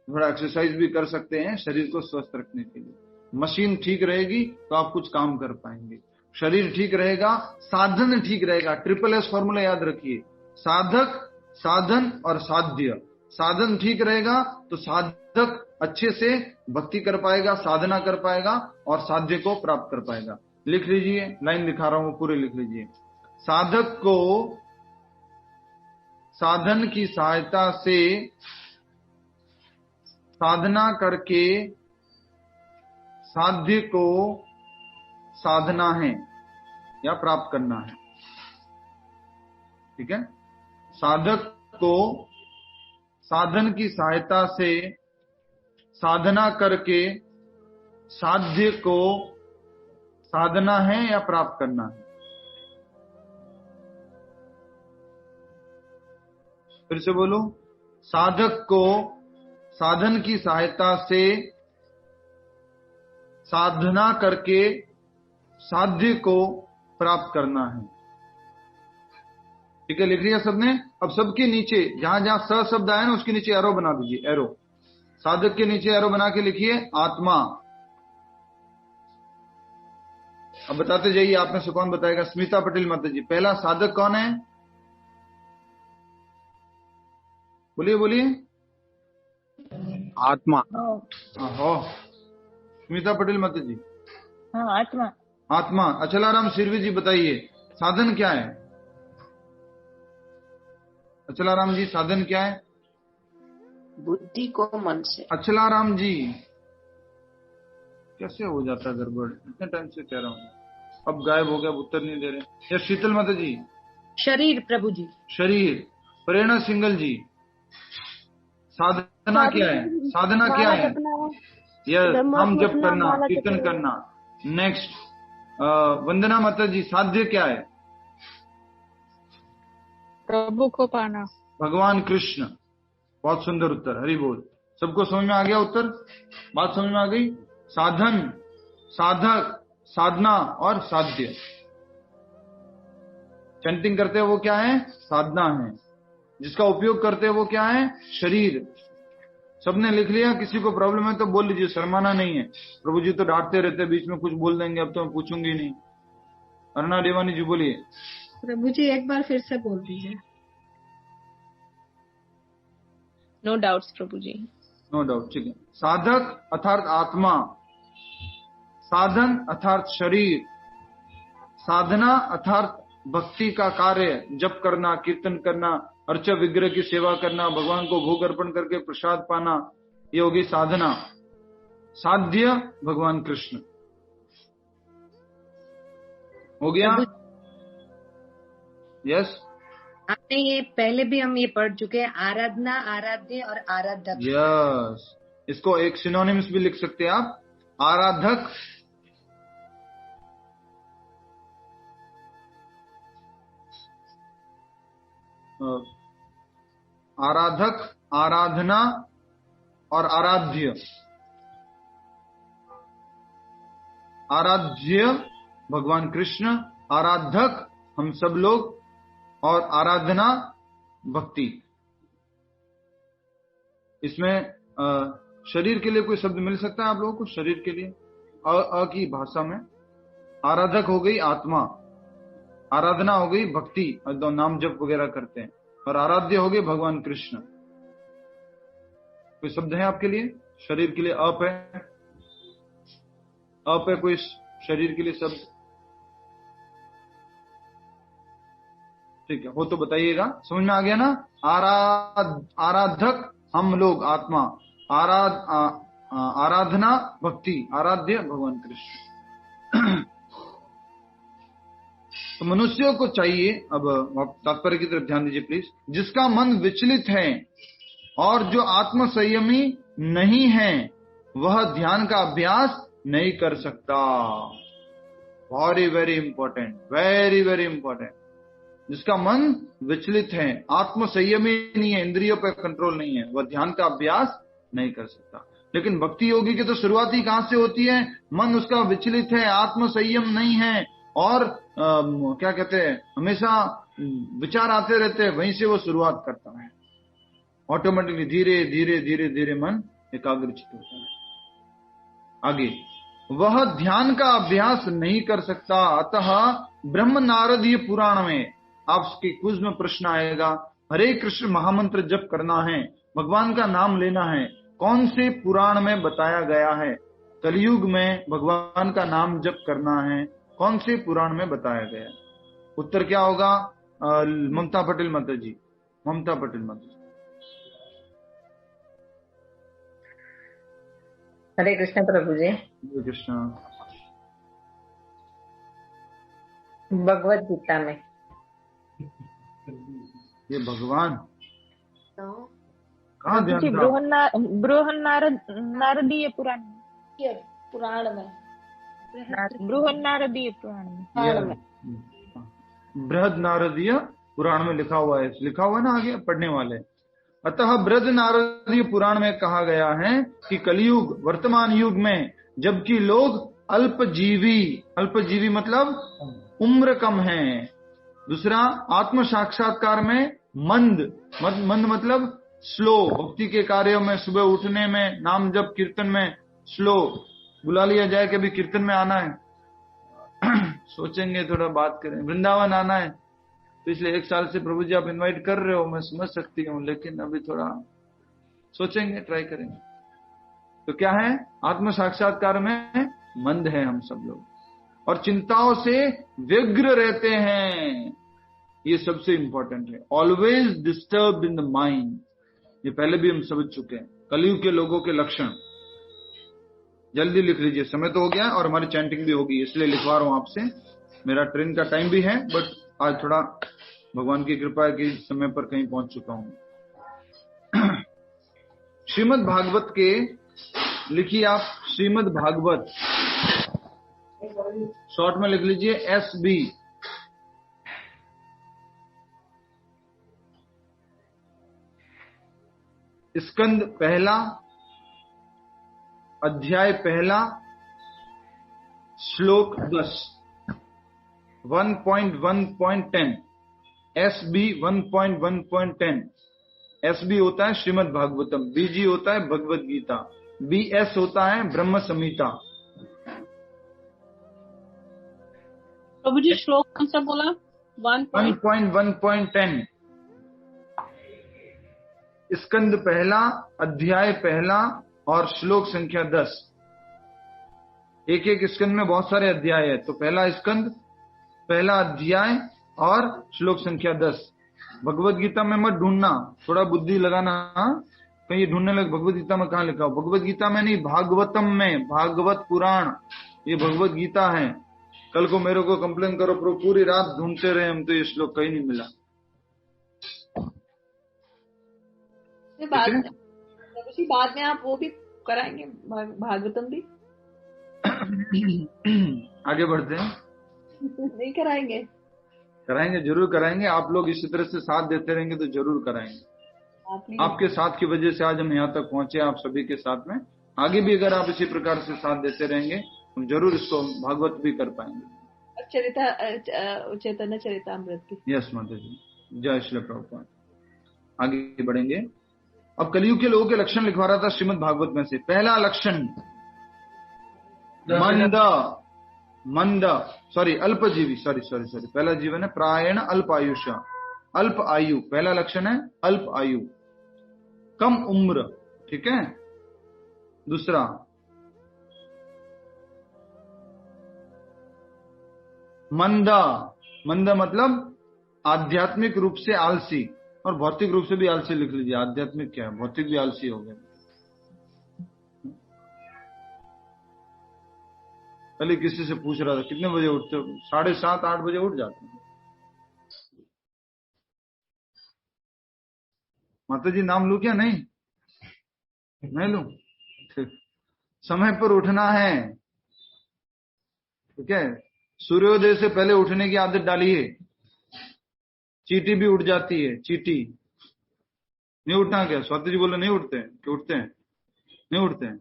थोड़ा एक्सरसाइज भी कर सकते हैं शरीर को स्वस्थ रखने के लिए। मशीन ठीक रहेगी तो आप कुछ काम कर पाएंगे, शरीर ठीक रहेगा, साधन ठीक रहेगा। ट्रिपल एस फॉर्मूला याद रखिए, साधक, साधन और साध्य। साधन ठीक रहेगा तो साधक अच्छे से भक्ति कर पाएगा, साधना कर पाएगा और साध्य को प्राप्त कर पाएगा। लिख लीजिए, लाइन दिखा रहा हूं, पूरे लिख लीजिए। साधक को साधन की सहायता से साधना करके साध्य को साधना है या प्राप्त करना है। ठीक है, साधक को साधन की सहायता से साधना करके साध्य को साधना है या प्राप्त करना है। फिर से बोलो, साधक को साधन की सहायता से साधना करके साध्य को प्राप्त करना है। ठीक है, लिख लिया सबने? अब सबके नीचे जहां जहां स शब्द आया ना उसके नीचे एरो बना दीजिए, एरो। साधक के नीचे एरो बना के लिखिए आत्मा। अब बताते जाइए, आप में से कौन बताएगा? स्मिता पटेल माता जी, पहला साधक कौन है? बोलिए बोलिए। आत्मा। हो स्मिता पटेल माता जी। हाँ, आत्मा। आत्मा। अचलाराम सिरवी जी बताइए, साधन क्या है? अचलाराम जी, साधन क्या है? बुद्धि को मन से। अचलाराम जी, कैसे हो जाता है गड़बड़? इतने टाइम से कह रहा हूँ, अब गायब हो गया, उत्तर नहीं दे रहे। या शीतल माता जी? शरीर प्रभु जी। शरीर। प्रेरणा सिंगल जी, साधना क्या है? साधना क्या है? यस, हम जप करना, कीर्तन करना। नेक्स्ट, वंदना माता जी, साध्य क्या है? प्रभु को पाना। भगवान कृष्ण। बहुत सुंदर उत्तर, हरि बोल। सबको समझ में आ गया उत्तर? बात समझ में आ गई? साधन, साधक, साधना और साध्य। चैंटिंग करते हैं वो क्या है? साधना है। जिसका उपयोग करते हैं वो क्या है? शरीर। सबने लिख लिया? किसी को प्रॉब्लम है तो बोल लीजिए, शर्माना नहीं है। प्रभु जी तो डांटते रहते, बीच में कुछ बोल देंगे, अब तो मैं पूछूंगी नहीं। अरुणा देवानी जी बोलिए। प्रभु जी एक बार फिर से बोल दीजिए। नो डाउट्स प्रभु जी। नो डाउट, ठीक है। साधक अर्थात आत्मा, साधन अर्थात शरीर, साधना अर्थात भक्ति का कार्य, जप करना, कीर्तन करना, अर्च विग्रह की सेवा करना, भगवान को भोग अर्पण करके प्रसाद पाना, ये होगी साधना। साध्य भगवान कृष्ण। हो गया? यस। आपने ये पहले भी हम ये पढ़ चुके हैं, आराधना, आराध्य और आराधक। यस, इसको एक सिनोनिम्स भी लिख सकते हैं आप, आराधक, आराधक, आराधना और आराध्य। आराध्य भगवान कृष्ण, आराधक हम सब लोग, और आराधना भक्ति। इसमें शरीर के लिए कोई शब्द मिल सकता है आप लोगों को? शरीर के लिए अ की भाषा में आराधक हो गई आत्मा, आराधना हो गई भक्ति, नाम जप वगैरह करते हैं, और आराध्य हो गए भगवान कृष्ण। कोई शब्द है आपके लिए शरीर के लिए? अप है? अप है कोई शरीर के लिए शब्द? ठीक है, हो तो बताइएगा। समझ में आ गया ना? आराधक हम लोग आत्मा, आराधना भक्ति, आराध्य भगवान कृष्ण। तो मनुष्यों को चाहिए, अब तात्पर्य की तरफ ध्यान दीजिए प्लीज, जिसका मन विचलित है और जो आत्म संयमी नहीं है वह ध्यान का अभ्यास नहीं कर सकता। Very very important, very very important. जिसका मन विचलित है, आत्म संयमी नहीं है, इंद्रियों पर कंट्रोल नहीं है, वह ध्यान का अभ्यास नहीं कर सकता। लेकिन भक्ति योगी की तो शुरुआत ही कहां से होती है? मन उसका विचलित है, आत्म संयम नहीं है, और क्या कहते हैं, हमेशा विचार आते रहते हैं, वहीं से वो शुरुआत करता है। ऑटोमेटिकली धीरे धीरे धीरे धीरे मन एकाग्रचित होता है। आगे, वह ध्यान का अभ्यास नहीं कर सकता। अतः ब्रह्म नारदीय पुराण में आपके क्विज में प्रश्न आएगा, हरे कृष्ण महामंत्र जप करना है, भगवान का नाम लेना है, कौन से पुराण में बताया गया है? कलयुग में भगवान का नाम जप करना है, कौन से पुराण में बताया गया है? उत्तर क्या होगा ममता पटेल माता जी? ममता पटेल माता। हरे कृष्ण प्रभु जी। हरे कृष्ण। भगवत गीता में ये भगवान कहाँ प्रभु जी ध्यान था? बृहन नारदीय पुराण में बृहन नारदीय पुराण में बृहद नारदीय पुराण में लिखा हुआ है, लिखा हुआ है ना, आगे पढ़ने वाले। अतः बृहद नारदीय पुराण में कहा गया है कि कलयुग वर्तमान युग में जबकि लोग अल्पजीवी मतलब उम्र कम है। दूसरा, आत्म साक्षात्कार में मंद मतलब स्लो, भक्ति के कार्यों में, सुबह उठने में, नाम जप कीर्तन में स्लो। बुला लिया जाए कि अभी कीर्तन में आना है, सोचेंगे थोड़ा बात करें, वृंदावन आना है, तो इसलिए 1 साल से प्रभु जी आप इनवाइट कर रहे हो, मैं समझ सकती हूँ, लेकिन अभी थोड़ा सोचेंगे, ट्राई करेंगे। तो क्या है, आत्म साक्षात्कार में मंद है हम सब लोग, और चिंताओं से व्यग्र रहते हैं। ये सबसे इंपॉर्टेंट है। Always disturb in the mind, ये पहले भी हम समझ चुके हैं। कलयुग के लोगों के लक्षण जल्दी लिख लीजिए, समय तो हो गया और हमारी चैंटिंग भी होगी, इसलिए लिखवा रहा हूं आपसे। मेरा ट्रेन का टाइम भी है, बट आज थोड़ा भगवान की कृपा है कि समय पर कहीं पहुंच चुका हूं। श्रीमद् भागवत के लिखिए आप, श्रीमद् भागवत शॉर्ट में लिख लीजिए SB। स्कंद पहला, अध्याय पहला, श्लोक 10, 1.1.10, SB 1.1.10। SB होता है श्रीमद् भागवतम, BG होता है भगवत गीता, BS होता है ब्रह्म संहिता। प्रभु जी श्लोक कौन सा बोला? 1.1.10, स्कंद पहला, अध्याय पहला और श्लोक संख्या 10। एक एक स्कंद में बहुत सारे अध्याय है, तो पहला स्कंद, पहला अध्याय और श्लोक संख्या 10। भगवत गीता में मत ढूंढना, थोड़ा बुद्धि लगाना, कहीं ढूंढने लगे भगवत गीता में कहाँ लिखा हो। भगवत गीता में नहीं, भागवतम में, भागवत पुराण, ये भगवत गीता है। कल को मेरे को कंप्लेन करो, पूरी रात ढूंढते रहे हम, तो ये श्लोक कहीं नहीं मिला। बाद में आप वो भी कराएंगे, भागवतम भी आगे बढ़ते हैं। नहीं कराएंगे? कराएंगे, जरूर कराएंगे। आप लोग इसी तरह से साथ देते रहेंगे तो जरूर कराएंगे। आपके साथ की वजह से आज हम यहाँ तक पहुंचे, आप सभी के साथ में। आगे भी अगर आप इसी प्रकार से साथ देते रहेंगे, हम जरूर इसको भागवत भी कर पाएंगे। चैतन्य चरितामृत की। यस माता जी, जय श्री प्रभुपाद। आगे बढ़ेंगे। अब कलयुग के लोगों के लक्षण लिखवा रहा था श्रीमद् भागवत में से। पहला लक्षण अल्पजीवी, सॉरी, पहला जीवन है प्रायण अल्प आयुष, अल्प आयु, पहला लक्षण है अल्प आयु, कम उम्र, ठीक है। दूसरा, मंदा मतलब आध्यात्मिक रूप से आलसी, और भौतिक रूप से भी आलसी लिख लीजिए। आध्यात्मिक क्या है, भौतिक भी आलसी हो गए। पहले किसी से पूछ रहा था कितने बजे उठते हो, 7:30 8 बजे उठ जाते हैं। माता जी नाम लू क्या? नहीं लू, ठीक। समय पर उठना है, ठीक है। सूर्योदय से पहले उठने की आदत डालिए। चींटी भी उठ जाती है, चींटी। नहीं उठना क्या? स्वाति जी बोले नहीं उठते हैं, कि उठते हैं? नहीं उठते हैं।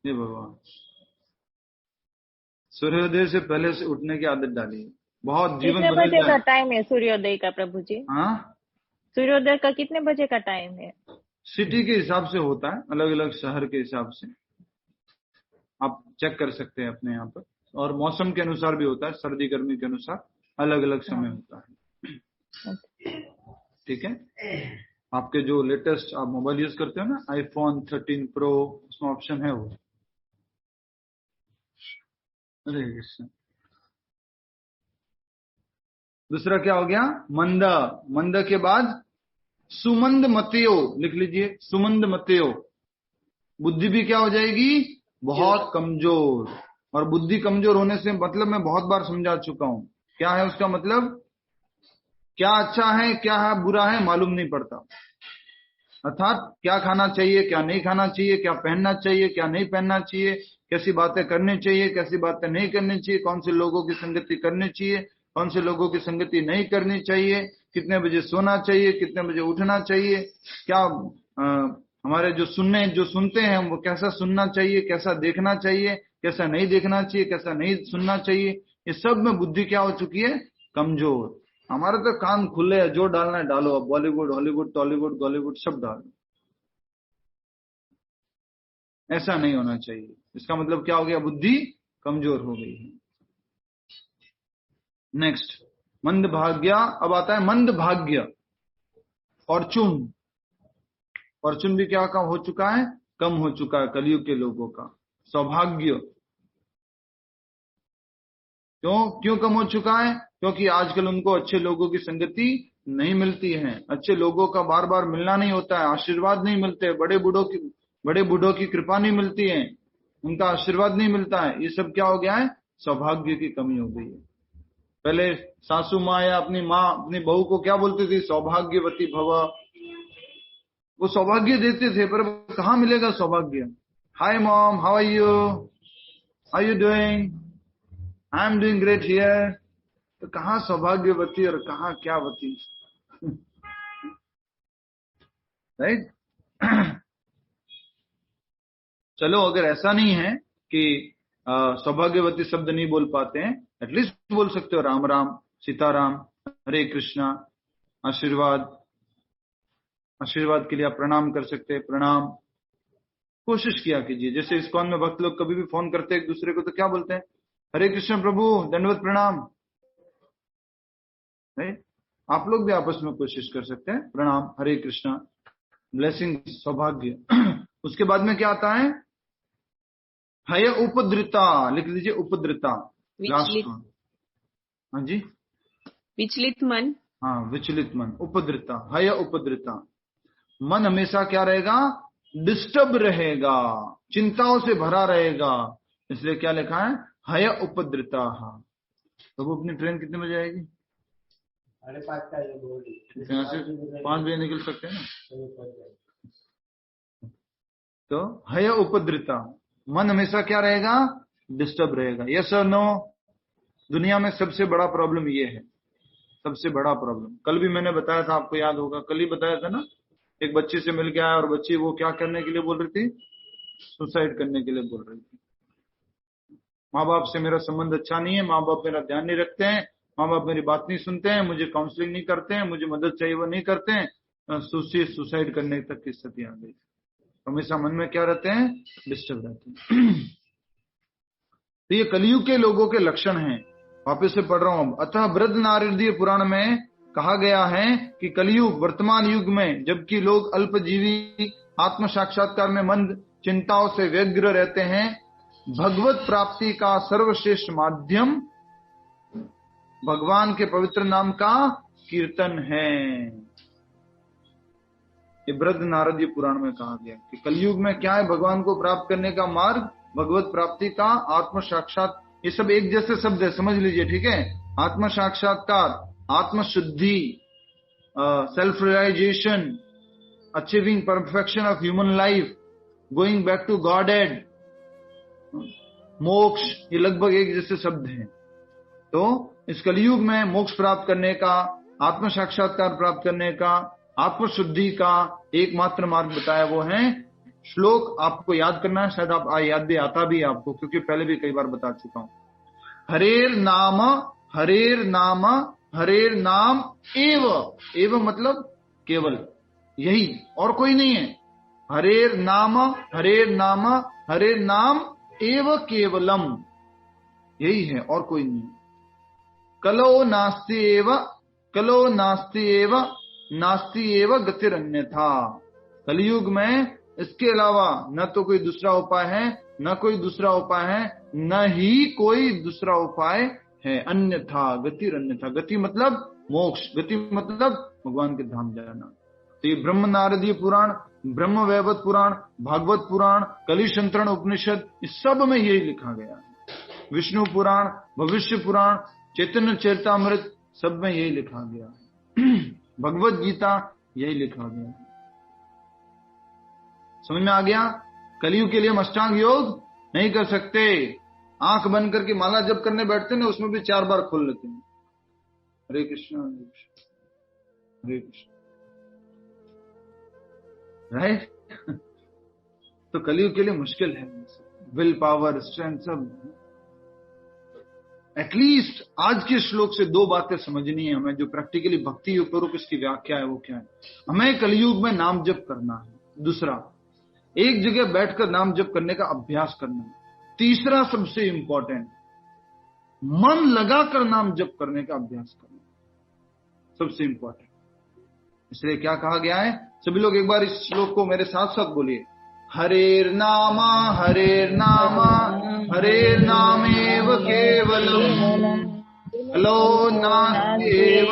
ये भगवान, सूर्योदय से पहले से उठने की आदत डालिए, बहुत जीवन कितने बदल बजे का जाए। टाइम है सूर्योदय का प्रभु जी? हाँ, सूर्योदय का कितने बजे का टाइम है? सिटी के हिसाब से होता है, अलग अलग शहर के हिसाब से आप चेक कर सकते हैं अपने यहाँ पर, और मौसम के अनुसार भी होता है, सर्दी गर्मी के अनुसार अलग अलग समय होता है, ठीक है। आपके जो लेटेस्ट आप मोबाइल यूज करते हो ना, iPhone 13 Pro, उसमें ऑप्शन है वो। हरे कृष्ण। दूसरा क्या हो गया? मंदा के बाद सुमंद मतयो, लिख लीजिए, सुमंद मतयो। बुद्धि भी क्या हो जाएगी? बहुत कमजोर। और बुद्धि कमजोर होने से मतलब मैं बहुत बार समझा चुका हूं, क्या है उसका मतलब? क्या अच्छा है क्या है बुरा है मालूम नहीं पड़ता। अर्थात क्या खाना चाहिए क्या नहीं खाना चाहिए, क्या पहनना चाहिए क्या नहीं पहनना चाहिए, कैसी बातें करनी चाहिए कैसी बातें नहीं करनी चाहिए, कौन से लोगों की संगति करनी चाहिए कौन से लोगों की संगति नहीं करनी चाहिए, कितने बजे सोना चाहिए कितने बजे उठना चाहिए, क्या हमारे जो सुनते हैं वो कैसा सुनना चाहिए, कैसा देखना चाहिए, कैसा नहीं देखना चाहिए, कैसा नहीं सुनना चाहिए, ये सब में बुद्धि क्या हो चुकी है? कमजोर। हमारे तो कान खुले है, जो डालना है डालो, अब बॉलीवुड हॉलीवुड टॉलीवुड गॉलीवुड सब डालो। ऐसा नहीं होना चाहिए। इसका मतलब क्या हो गया? बुद्धि कमजोर हो गई है। नेक्स्ट, मंद भाग्य। अब आता है मंद भाग्य, फॉर्चून। फॉर्चून भी क्या कम हो चुका है? कम हो चुका है कलयुग के लोगों का। सौभाग्य क्यों कम हो चुका है? क्योंकि आजकल उनको अच्छे लोगों की संगति नहीं मिलती है, अच्छे लोगों का बार बार मिलना नहीं होता है, आशीर्वाद नहीं मिलते, बड़े बूढ़ों की कृपा नहीं मिलती है, उनका आशीर्वाद नहीं मिलता है। ये सब क्या हो गया है? सौभाग्य की कमी हो गई है। पहले सासू माँ या अपनी बहू को क्या बोलती थी? सौभाग्यवती भव। वो सौभाग्य देते थे, पर कहाँ मिलेगा सौभाग्य? Hi mom, how are you doing? I am doing great here. तो कहाँ सौभाग्यवती और कहाँ क्या वती? राइट। चलो, अगर ऐसा नहीं है कि सौभाग्यवती शब्द नहीं बोल पाते हैं, एटलीस्ट बोल सकते हो राम राम, सीताराम, हरे कृष्णा, आशीर्वाद के लिए आप प्रणाम कर सकते हैं, प्रणाम। कोशिश किया कीजिए। जैसे इस्कॉन में भक्त लोग कभी भी फोन करते हैं एक दूसरे को तो क्या बोलते हैं? हरे कृष्ण प्रभु, दंडवत प्रणाम। आप लोग भी आपस में कोशिश कर सकते हैं, प्रणाम, हरे कृष्णा, ब्लेसिंग, सौभाग्य। उसके बाद में क्या आता है? हय उपद्रिता, लिख लीजिए, उपद्रिता। हाँ जी, विचलित मन। हाँ, विचलित मन, उपद्रिता, हय उपद्रिता। मन हमेशा क्या रहेगा? डिस्टर्ब रहेगा, चिंताओं से भरा रहेगा, इसलिए क्या लिखा है? हय उपद्रिता। तो वो अपनी ट्रेन कितने बजे आएगी? 5:30 यहाँ से 5 बजे निकल सकते हैं ना। तो हय उपद्रिता, मन हमेशा क्या रहेगा? डिस्टर्ब रहेगा। यस और नो? दुनिया में सबसे बड़ा प्रॉब्लम ये है, सबसे बड़ा प्रॉब्लम। कल भी मैंने बताया था, आपको याद होगा, कल ही बताया था ना, एक बच्ची से मिल के आया और बच्ची वो क्या करने के लिए बोल रही थी? सुसाइड करने के लिए बोल रही थी। माँ बाप से मेरा संबंध अच्छा नहीं है, माँ बाप मेरा ध्यान नहीं रखते हैं, माँ बाप मेरी बात नहीं सुनते हैं, मुझे काउंसलिंग नहीं करते हैं, मुझे मदद चाहिए वो नहीं करते हैं, सुसाइड करने तक की स्थिति आ गई। हमेशा मन में क्या रहते हैं? डिस्टर्ब रहते हैं। तो ये कलयुग के लोगों के लक्षण हैं। वापस से पढ़ रहा हूं। अतः बृहन्नारदीय पुराण में कहा गया है कि कलयुग, वर्तमान युग में, जबकि लोग अल्पजीवी आत्म साक्षात्कार में मंद चिंताओं से व्यग्र रहते हैं, भगवत प्राप्ति का सर्वश्रेष्ठ माध्यम भगवान के पवित्र नाम का कीर्तन है। ये बृहन्नारदीय पुराण में कहा गया कि कलयुग में क्या है? भगवान को प्राप्त करने का मार्ग, भगवत प्राप्ति का, आत्म साक्षात, ये सब एक जैसे शब्द है, समझ लीजिए, ठीक है? आत्म साक्षात्कार, आत्मशुद्धि, self realization, achieving perfection of human life, going back to godhead, मोक्ष, ये लगभग एक जैसे शब्द हैं। तो इस कलयुग में मोक्ष प्राप्त करने का, आत्म साक्षात्कार प्राप्त करने का, आत्मशुद्धि का एकमात्र मार्ग बताया, वो है श्लोक। आपको याद करना है, शायद आप याद भी आता भी आपको, क्योंकि पहले भी कई बार बता चुका हूं। हरेर नाम, हरेर नाम, हरेर नाम एव, एव मतलब केवल, यही, और कोई नहीं है। हरेर नाम, हरेर नाम, हरेर नाम एव केवलम, यही है, और कोई नहीं। कलो नास्ति एव, कलो नास्ति एव, नास्ति एव गतिरन्यथा। कलयुग में इसके अलावा न तो कोई दूसरा उपाय है, न कोई दूसरा उपाय है, न ही कोई दूसरा उपाय है। अन्यथा, गतिरन्यथा, गति मतलब मोक्ष, गति मतलब भगवान के धाम जाना। तो ये ब्रह्म नारदीय पुराण, ब्रह्म वैवर्त पुराण, भागवत पुराण, कलिशंतरण उपनिषद, इस सब में यही लिखा गया है। विष्णु पुराण, भविष्य पुराण, चैतन्य चरितामृत, सब में यही लिखा गया है। भगवत गीता, यही लिखा गया है। समझ में आ गया? कलयुग के लिए हम अष्टांग योग नहीं कर सकते। आंख बंद करके माला जप करने बैठते ना, उसमें भी 4 बार खोल लेते हैं, हरे कृष्ण हरे कृष्ण हरे कृष्ण, राइट? तो कलयुग के लिए मुश्किल है। विल पावर, स्ट्रेंथ, सब। एटलीस्ट आज के श्लोक से 2 बातें समझनी है हमें, जो प्रैक्टिकली भक्ति योग करो, किसकी व्याख्या है, वो क्या है। हमें कलयुग में नाम जप करना है। दूसरा, एक जगह बैठकर नाम जप करने का अभ्यास करना है। तीसरा, सबसे इंपॉर्टेंट, मन लगाकर नाम जप करने का अभ्यास करना, सबसे इंपॉर्टेंट। इसलिए क्या कहा गया है, सभी लोग एक बार इस श्लोक को मेरे साथ साथ बोलिए। हरेर नामा हरेर नामेव केवलम, हलो नास्त्येव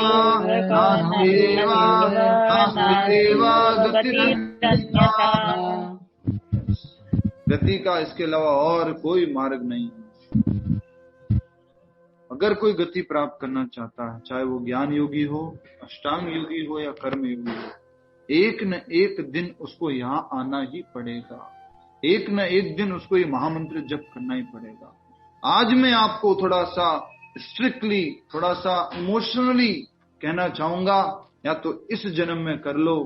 गति का इसके अलावा और कोई मार्ग नहीं है। अगर कोई गति प्राप्त करना चाहता है, चाहे वो ज्ञान योगी हो, अष्टांग योगी हो या कर्म योगी हो, एक न एक दिन उसको यहाँ आना ही पड़ेगा। एक न एक दिन उसको ये महामंत्र जप करना ही पड़ेगा। आज मैं आपको थोड़ा सा स्ट्रिक्टली, थोड़ा सा इमोशनली कहना चाहूंगा, या तो इस जन्म में कर लो,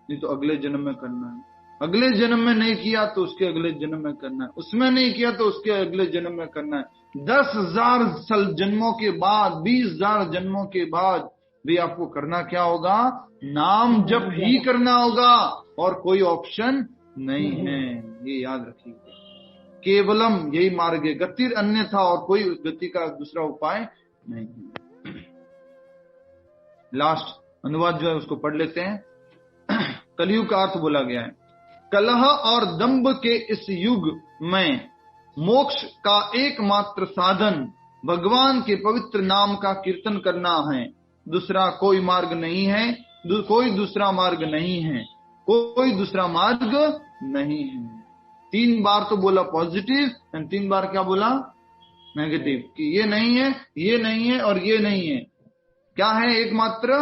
नहीं तो अगले जन्म में करना है। अगले जन्म में नहीं किया तो उसके अगले जन्म में करना है, उसमें नहीं किया तो उसके अगले जन्म में करना है। 10,000 जन्मों के बाद, 20,000 जन्मों के बाद भी आपको करना क्या होगा? नाम जप ही करना होगा, और कोई ऑप्शन नहीं है। ये याद रखिएगा, केवलम यही मार्ग है, गति अन्यथा और कोई गति का दूसरा उपाय नहीं है। लास्ट अनुवाद जो है उसको पढ़ लेते हैं। कलयुग का अर्थ बोला गया है, कलह और दंभ के इस युग में मोक्ष का एकमात्र साधन भगवान के पवित्र नाम का कीर्तन करना है। दूसरा कोई मार्ग नहीं है, कोई दूसरा मार्ग नहीं है, कोई दूसरा मार्ग नहीं है। 3 बार तो बोला पॉजिटिव, और 3 बार क्या बोला? नेगेटिव, कि ये नहीं है, ये नहीं है और ये नहीं है। क्या है एकमात्र?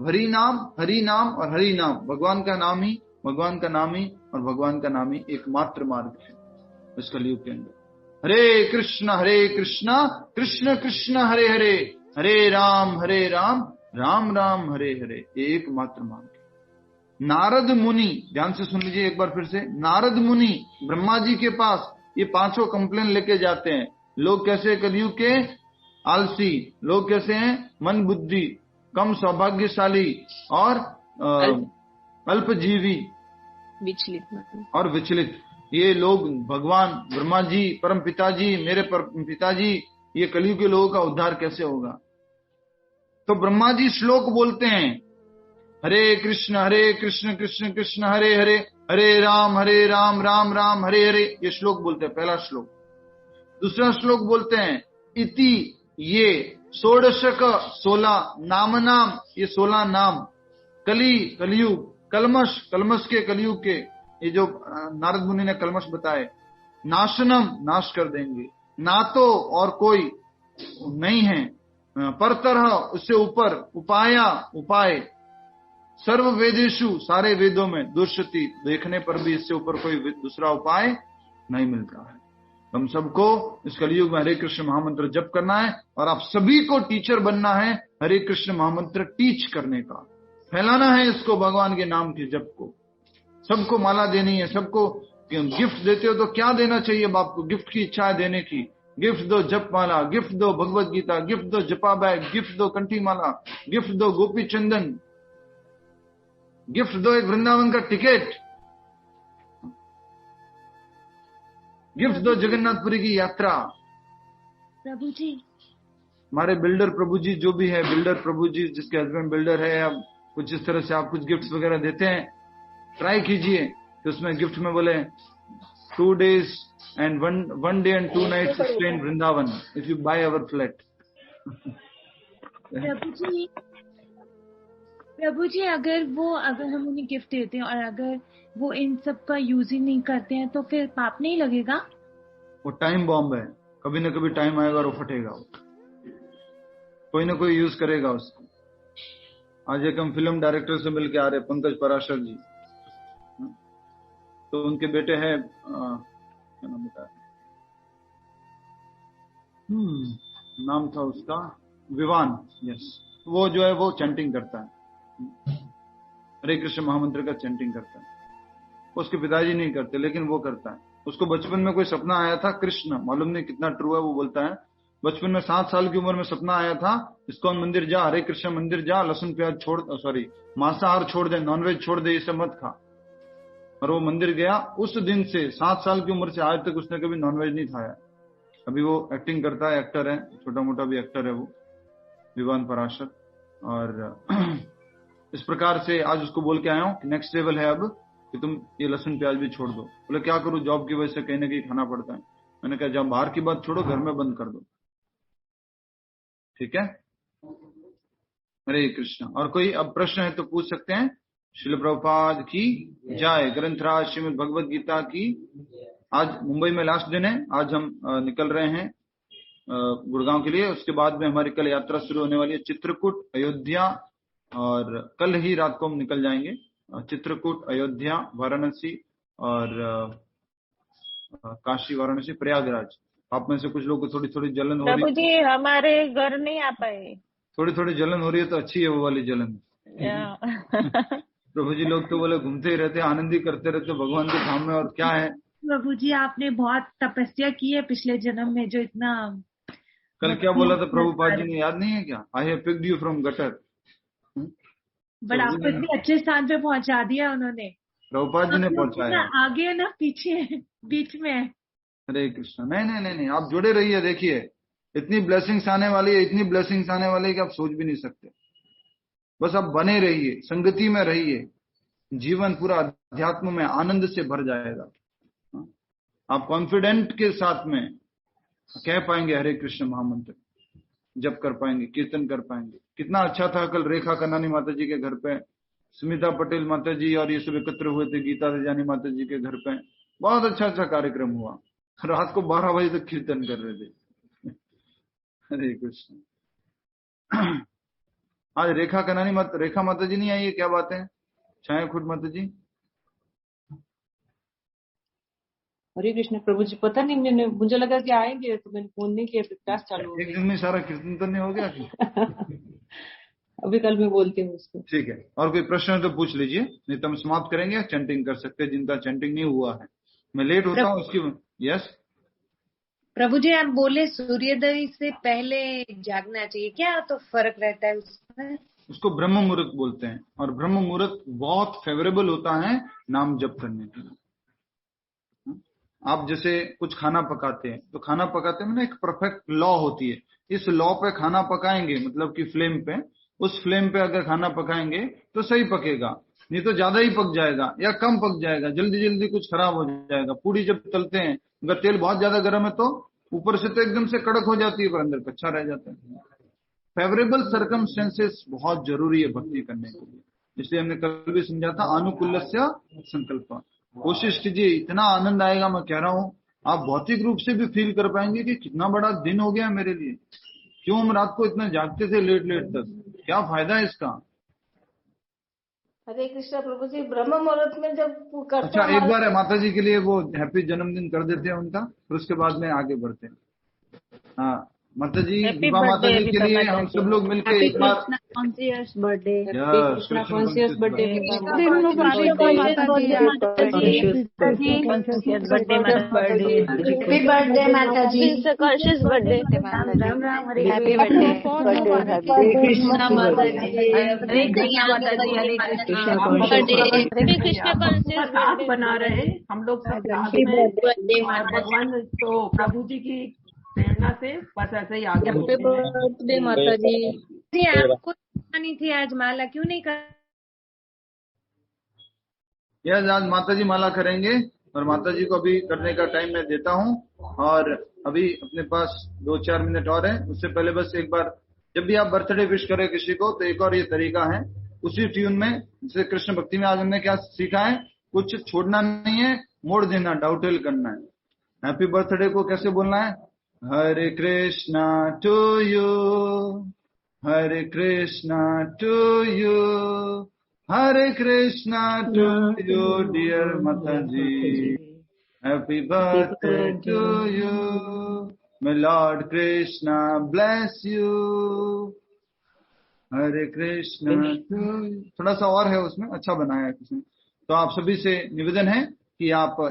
हरि नाम, हरि नाम और हरि नाम। भगवान का नाम ही, भगवान का नाम ही और भगवान का नाम ही एकमात्र मार्ग है इस कलयुग के अंदर। हरे कृष्ण कृष्ण कृष्ण हरे हरे, हरे राम राम राम हरे हरे, एकमात्र मार्ग है। नारद मुनि, ध्यान से सुन लीजिए एक बार फिर से। नारद मुनि ब्रह्मा जी के पास ये 5 कंप्लेन लेके जाते हैं। लोग कैसे कलयुग के? आलसी। लोग कैसे हैं? मन बुद्धि, कम सौभाग्यशाली और अल्पजीवी, विचलित और विचलित। ये लोग भगवान ब्रह्मा जी, परम पिताजी, मेरे परम पिताजी, ये कलयुग के लोगों का उद्धार कैसे होगा? तो ब्रह्मा जी श्लोक बोलते हैं, हरे कृष्ण कृष्ण कृष्ण हरे हरे, हरे राम राम राम हरे हरे। ये श्लोक बोलते हैं, पहला श्लोक। दूसरा श्लोक बोलते हैं, इति ये षोडशक 16 नाम, ये 16 नाम, कलयुग, कलमश के कलयुग के, ये जो नारद मुनि ने कलमश बताए, नाशनम, नाश कर देंगे, ना तो और कोई नहीं है, पर तरह, उससे ऊपर, उपाया, उपाय, सर्व वेदेशु, सारे वेदों में, दुष्यति, देखने पर भी इससे ऊपर कोई दूसरा उपाय नहीं मिलता है। हम सबको इस कलयुग में हरे कृष्ण महामंत्र जप करना है, और आप सभी को टीचर बनना है हरे कृष्ण महामंत्र टीच करने का, फैलाना है इसको, भगवान के नाम के जप को। सबको माला देनी है, सबको गिफ्ट देते हो तो क्या देना चाहिए बाप को? गिफ्ट की इच्छा है देने की, गिफ्ट दो जप माला, गिफ्ट दो भगवत गीता, गिफ्ट दो जपा बैग, गिफ्ट दो कंठी माला, गिफ्ट दो गोपी चंदन, गिफ्ट दो एक वृंदावन का टिकट, गिफ्ट दो जगन्नाथपुरी की यात्रा। प्रभु जी, हमारे बिल्डर प्रभु जी जो भी है, बिल्डर प्रभु जी जिसके हस्बैंड बिल्डर है, या कुछ इस तरह से आप कुछ गिफ्ट्स वगैरह देते हैं, ट्राई कीजिए कि उसमें गिफ्ट में बोले 2 days and one day and 2 nights stay in Vrindavan if you buy our flat. प्रभु जी, प्रभु जी अगर हम उन्हें गिफ्ट देते हैं और अगर वो इन सब का यूज ही नहीं करते हैं तो फिर पाप नहीं लगेगा? वो टाइम बॉम्ब है, कभी ना कभी टाइम आएगा और वो फटेगा, कोई ना कोई यूज करेगा उसको। आज एक हम फिल्म डायरेक्टर से मिलके आ रहे, पंकज पराशर जी, तो उनके बेटे हैं, क्या नाम बताया, नाम था उसका, विवान, यस। वो जो है वो चैंटिंग करता है, हरे कृष्ण महामंत्र का चैंटिंग करता है। उसके पिताजी नहीं करते लेकिन वो करता है। उसको बचपन में कोई सपना आया था, कृष्ण, मालूम नहीं कितना ट्रू है, वो बोलता है बचपन में 7 साल की उम्र में सपना आया था, इस्कॉन मंदिर जा, हरे कृष्ण मंदिर जा, लहसुन प्याज छोड़, सॉरी मांसाहार छोड़ दे, नॉनवेज छोड़ दे, ये सब मत खा। और वो मंदिर गया, उस दिन से 7 साल की उम्र से आज तक उसने कभी नॉनवेज नहीं खाया। अभी वो एक्टिंग करता है, एक्टर है, छोटा मोटा भी एक्टर है वो, विवान पराशर। और इस प्रकार से आज उसको बोल के आया हूँ कि नेक्स्ट लेवल है अब कि तुम ये लहसुन प्याज भी छोड़ दो। बोले क्या करूं, जॉब की वजह से कहीं ना कहीं खाना पड़ता है। मैंने कहा जब बाहर की बात छोड़ो, घर में बंद कर दो, ठीक है। हरे कृष्ण। और कोई अब प्रश्न है तो पूछ सकते हैं। श्रील प्रभुपाद की जय। ग्रंथराज श्रीमद् भगवद गीता की। आज मुंबई में लास्ट दिन है, आज हम निकल रहे हैं गुड़गांव के लिए। उसके बाद में हमारी कल यात्रा शुरू होने वाली है, चित्रकूट, अयोध्या, और कल ही रात को हम निकल जाएंगे चित्रकूट, अयोध्या, वाराणसी और काशी, वाराणसी, प्रयागराज। आप में से कुछ लोग को थोड़ी थोड़ी जलन हो रही है। प्रभु जी हमारे घर नहीं आ पाए, थोड़ी थोड़ी जलन हो रही है तो अच्छी है वो वाली जलन। प्रभु जी लोग तो बोले घूमते ही रहते, आनंद ही करते रहते भगवान के धाम में, और क्या है। प्रभु जी आपने बहुत तपस्या की है पिछले जन्म में, जो इतना। कल क्या बोला था प्रभुपाद जी ने, याद नहीं है क्या? I have picked you from gutter. But आपको इतने अच्छे स्थान पे पहुंचा दिया उन्होंने, प्रभुपाद जी ने पहुंचाया। आगे ना पीछे, बीच में। हरे कृष्ण। नहीं, आप जुड़े रहिए। देखिए इतनी ब्लेसिंग्स आने वाली है, इतनी ब्लेसिंग्स आने वाली है कि आप सोच भी नहीं सकते। बस आप बने रहिए, संगति में रहिए, जीवन पूरा अध्यात्म में आनंद से भर जाएगा। आप कॉन्फिडेंट के साथ में कह पाएंगे हरे कृष्ण महामंत्र, जप कर पाएंगे, कीर्तन कर पाएंगे। कितना अच्छा था कल रेखा कन्नानी माता जी के घर पे, स्मिता पटेल माता जी और ये सब एकत्र हुए थे गीता दजानी माता जी के घर पे। बहुत अच्छा कार्यक्रम हुआ। रात को 12 बजे तक कीर्तन कर रहे थे। हरे कृष्ण। आज रेखा कन्नानी माता, रेखा माता जी नहीं आई है, क्या बात है? छाया खुद माता जी। हरे कृष्ण प्रभु जी, पता नहीं, मुझे लगा कि आएंगे तो मैंने फोन नहीं किया, क्लास चालू हो गई। एक दिन में सारा कीर्तन तो नहीं हो गया? अभी कल मैं बोलती हूँ उसको। ठीक है। और कोई प्रश्न है तो पूछ लीजिए, नहीं तो हम समाप्त करेंगे। चैंटिंग कर सकते हैं जिनका चैंटिंग नहीं हुआ है। मैं लेट होता हूँ उसकी। यस प्रभु जी, आप बोले सूर्योदय से पहले जागना चाहिए, क्या तो फर्क रहता है उसमें? उसको ब्रह्म मुहूर्त बोलते हैं, और ब्रह्म मुहूर्त बहुत फेवरेबल होता है नाम जप करने के लिए। आप जैसे कुछ खाना पकाते हैं, तो खाना पकाते में ना एक परफेक्ट लॉ होती है। इस लॉ पे खाना पकाएंगे, मतलब कि फ्लेम पे, उस फ्लेम पे अगर खाना पकाएंगे तो सही पकेगा, नहीं तो ज्यादा ही पक जाएगा या कम पक जाएगा, जल्दी जल्दी कुछ खराब हो जाएगा। पूड़ी जब तलते हैं, अगर तेल बहुत ज्यादा गर्म है तो ऊपर से तो एकदम से कड़क हो जाती है, पर अंदर कच्चा रह जाता है। फेवरेबल सर्कमस्टेंसेस बहुत जरूरी है भक्ति करने के लिए। इसलिए हमने कल भी समझा था, अनुकूल्यस्य संकल्प। कोशिश कीजिए, इतना आनंद आएगा, मैं कह रहा हूँ। आप भौतिक रूप से भी फील कर पाएंगे कि कितना बड़ा दिन हो गया मेरे लिए। क्यों हम रात को इतना जागते थे लेट तक, क्या फायदा है इसका? हरे कृष्णा प्रभु जी, ब्रह्म मुहूर्त में जब करते अच्छा, एक बार है माता जी के लिए वो हैप्पी जन्मदिन कर देते हैं उनका, फिर उसके बाद में आगे बढ़ते हैं। हाँ माता जी, दीपा माता जी के लिए हम सब लोग मिलकर एक बार conscious birthday, Krishna conscious birthday, birthday माता जी, conscious birthday, Ram Ram, happy birthday, Krishna माता जी, हरे कृष्णा माता जी, हरे कृष्णा कॉन्शियस आप बना रहे हैं हम लोग सब भगवान। तो प्रभु जी की प्रेरणा से बस ऐसे ही आगे बर्थडे माता जी। आपको नहीं थी आज माला, क्यों नहीं कर? यस, आज माता जी माला करेंगे, और माता जी को अभी करने का टाइम मैं देता हूँ। और अभी अपने पास 2-4 मिनट और है। उससे पहले बस एक बार, जब भी आप बर्थडे विश करें किसी को, तो एक और ये तरीका है, उसी ट्यून में। जैसे कृष्ण भक्ति में आज हमने क्या सीखा है, कुछ छोड़ना नहीं है, मोड़ देना, डाउटेल करना है। हैप्पी बर्थडे को कैसे बोलना है, Hare Krishna to you, Hare Krishna to you, Hare Krishna to you dear माता जी, happy birthday to you, may lord Krishna bless you, Hare Krishna to. थोड़ा सा और है उसमें, अच्छा बनाया है किसी ने। तो आप सभी से निवेदन है कि आप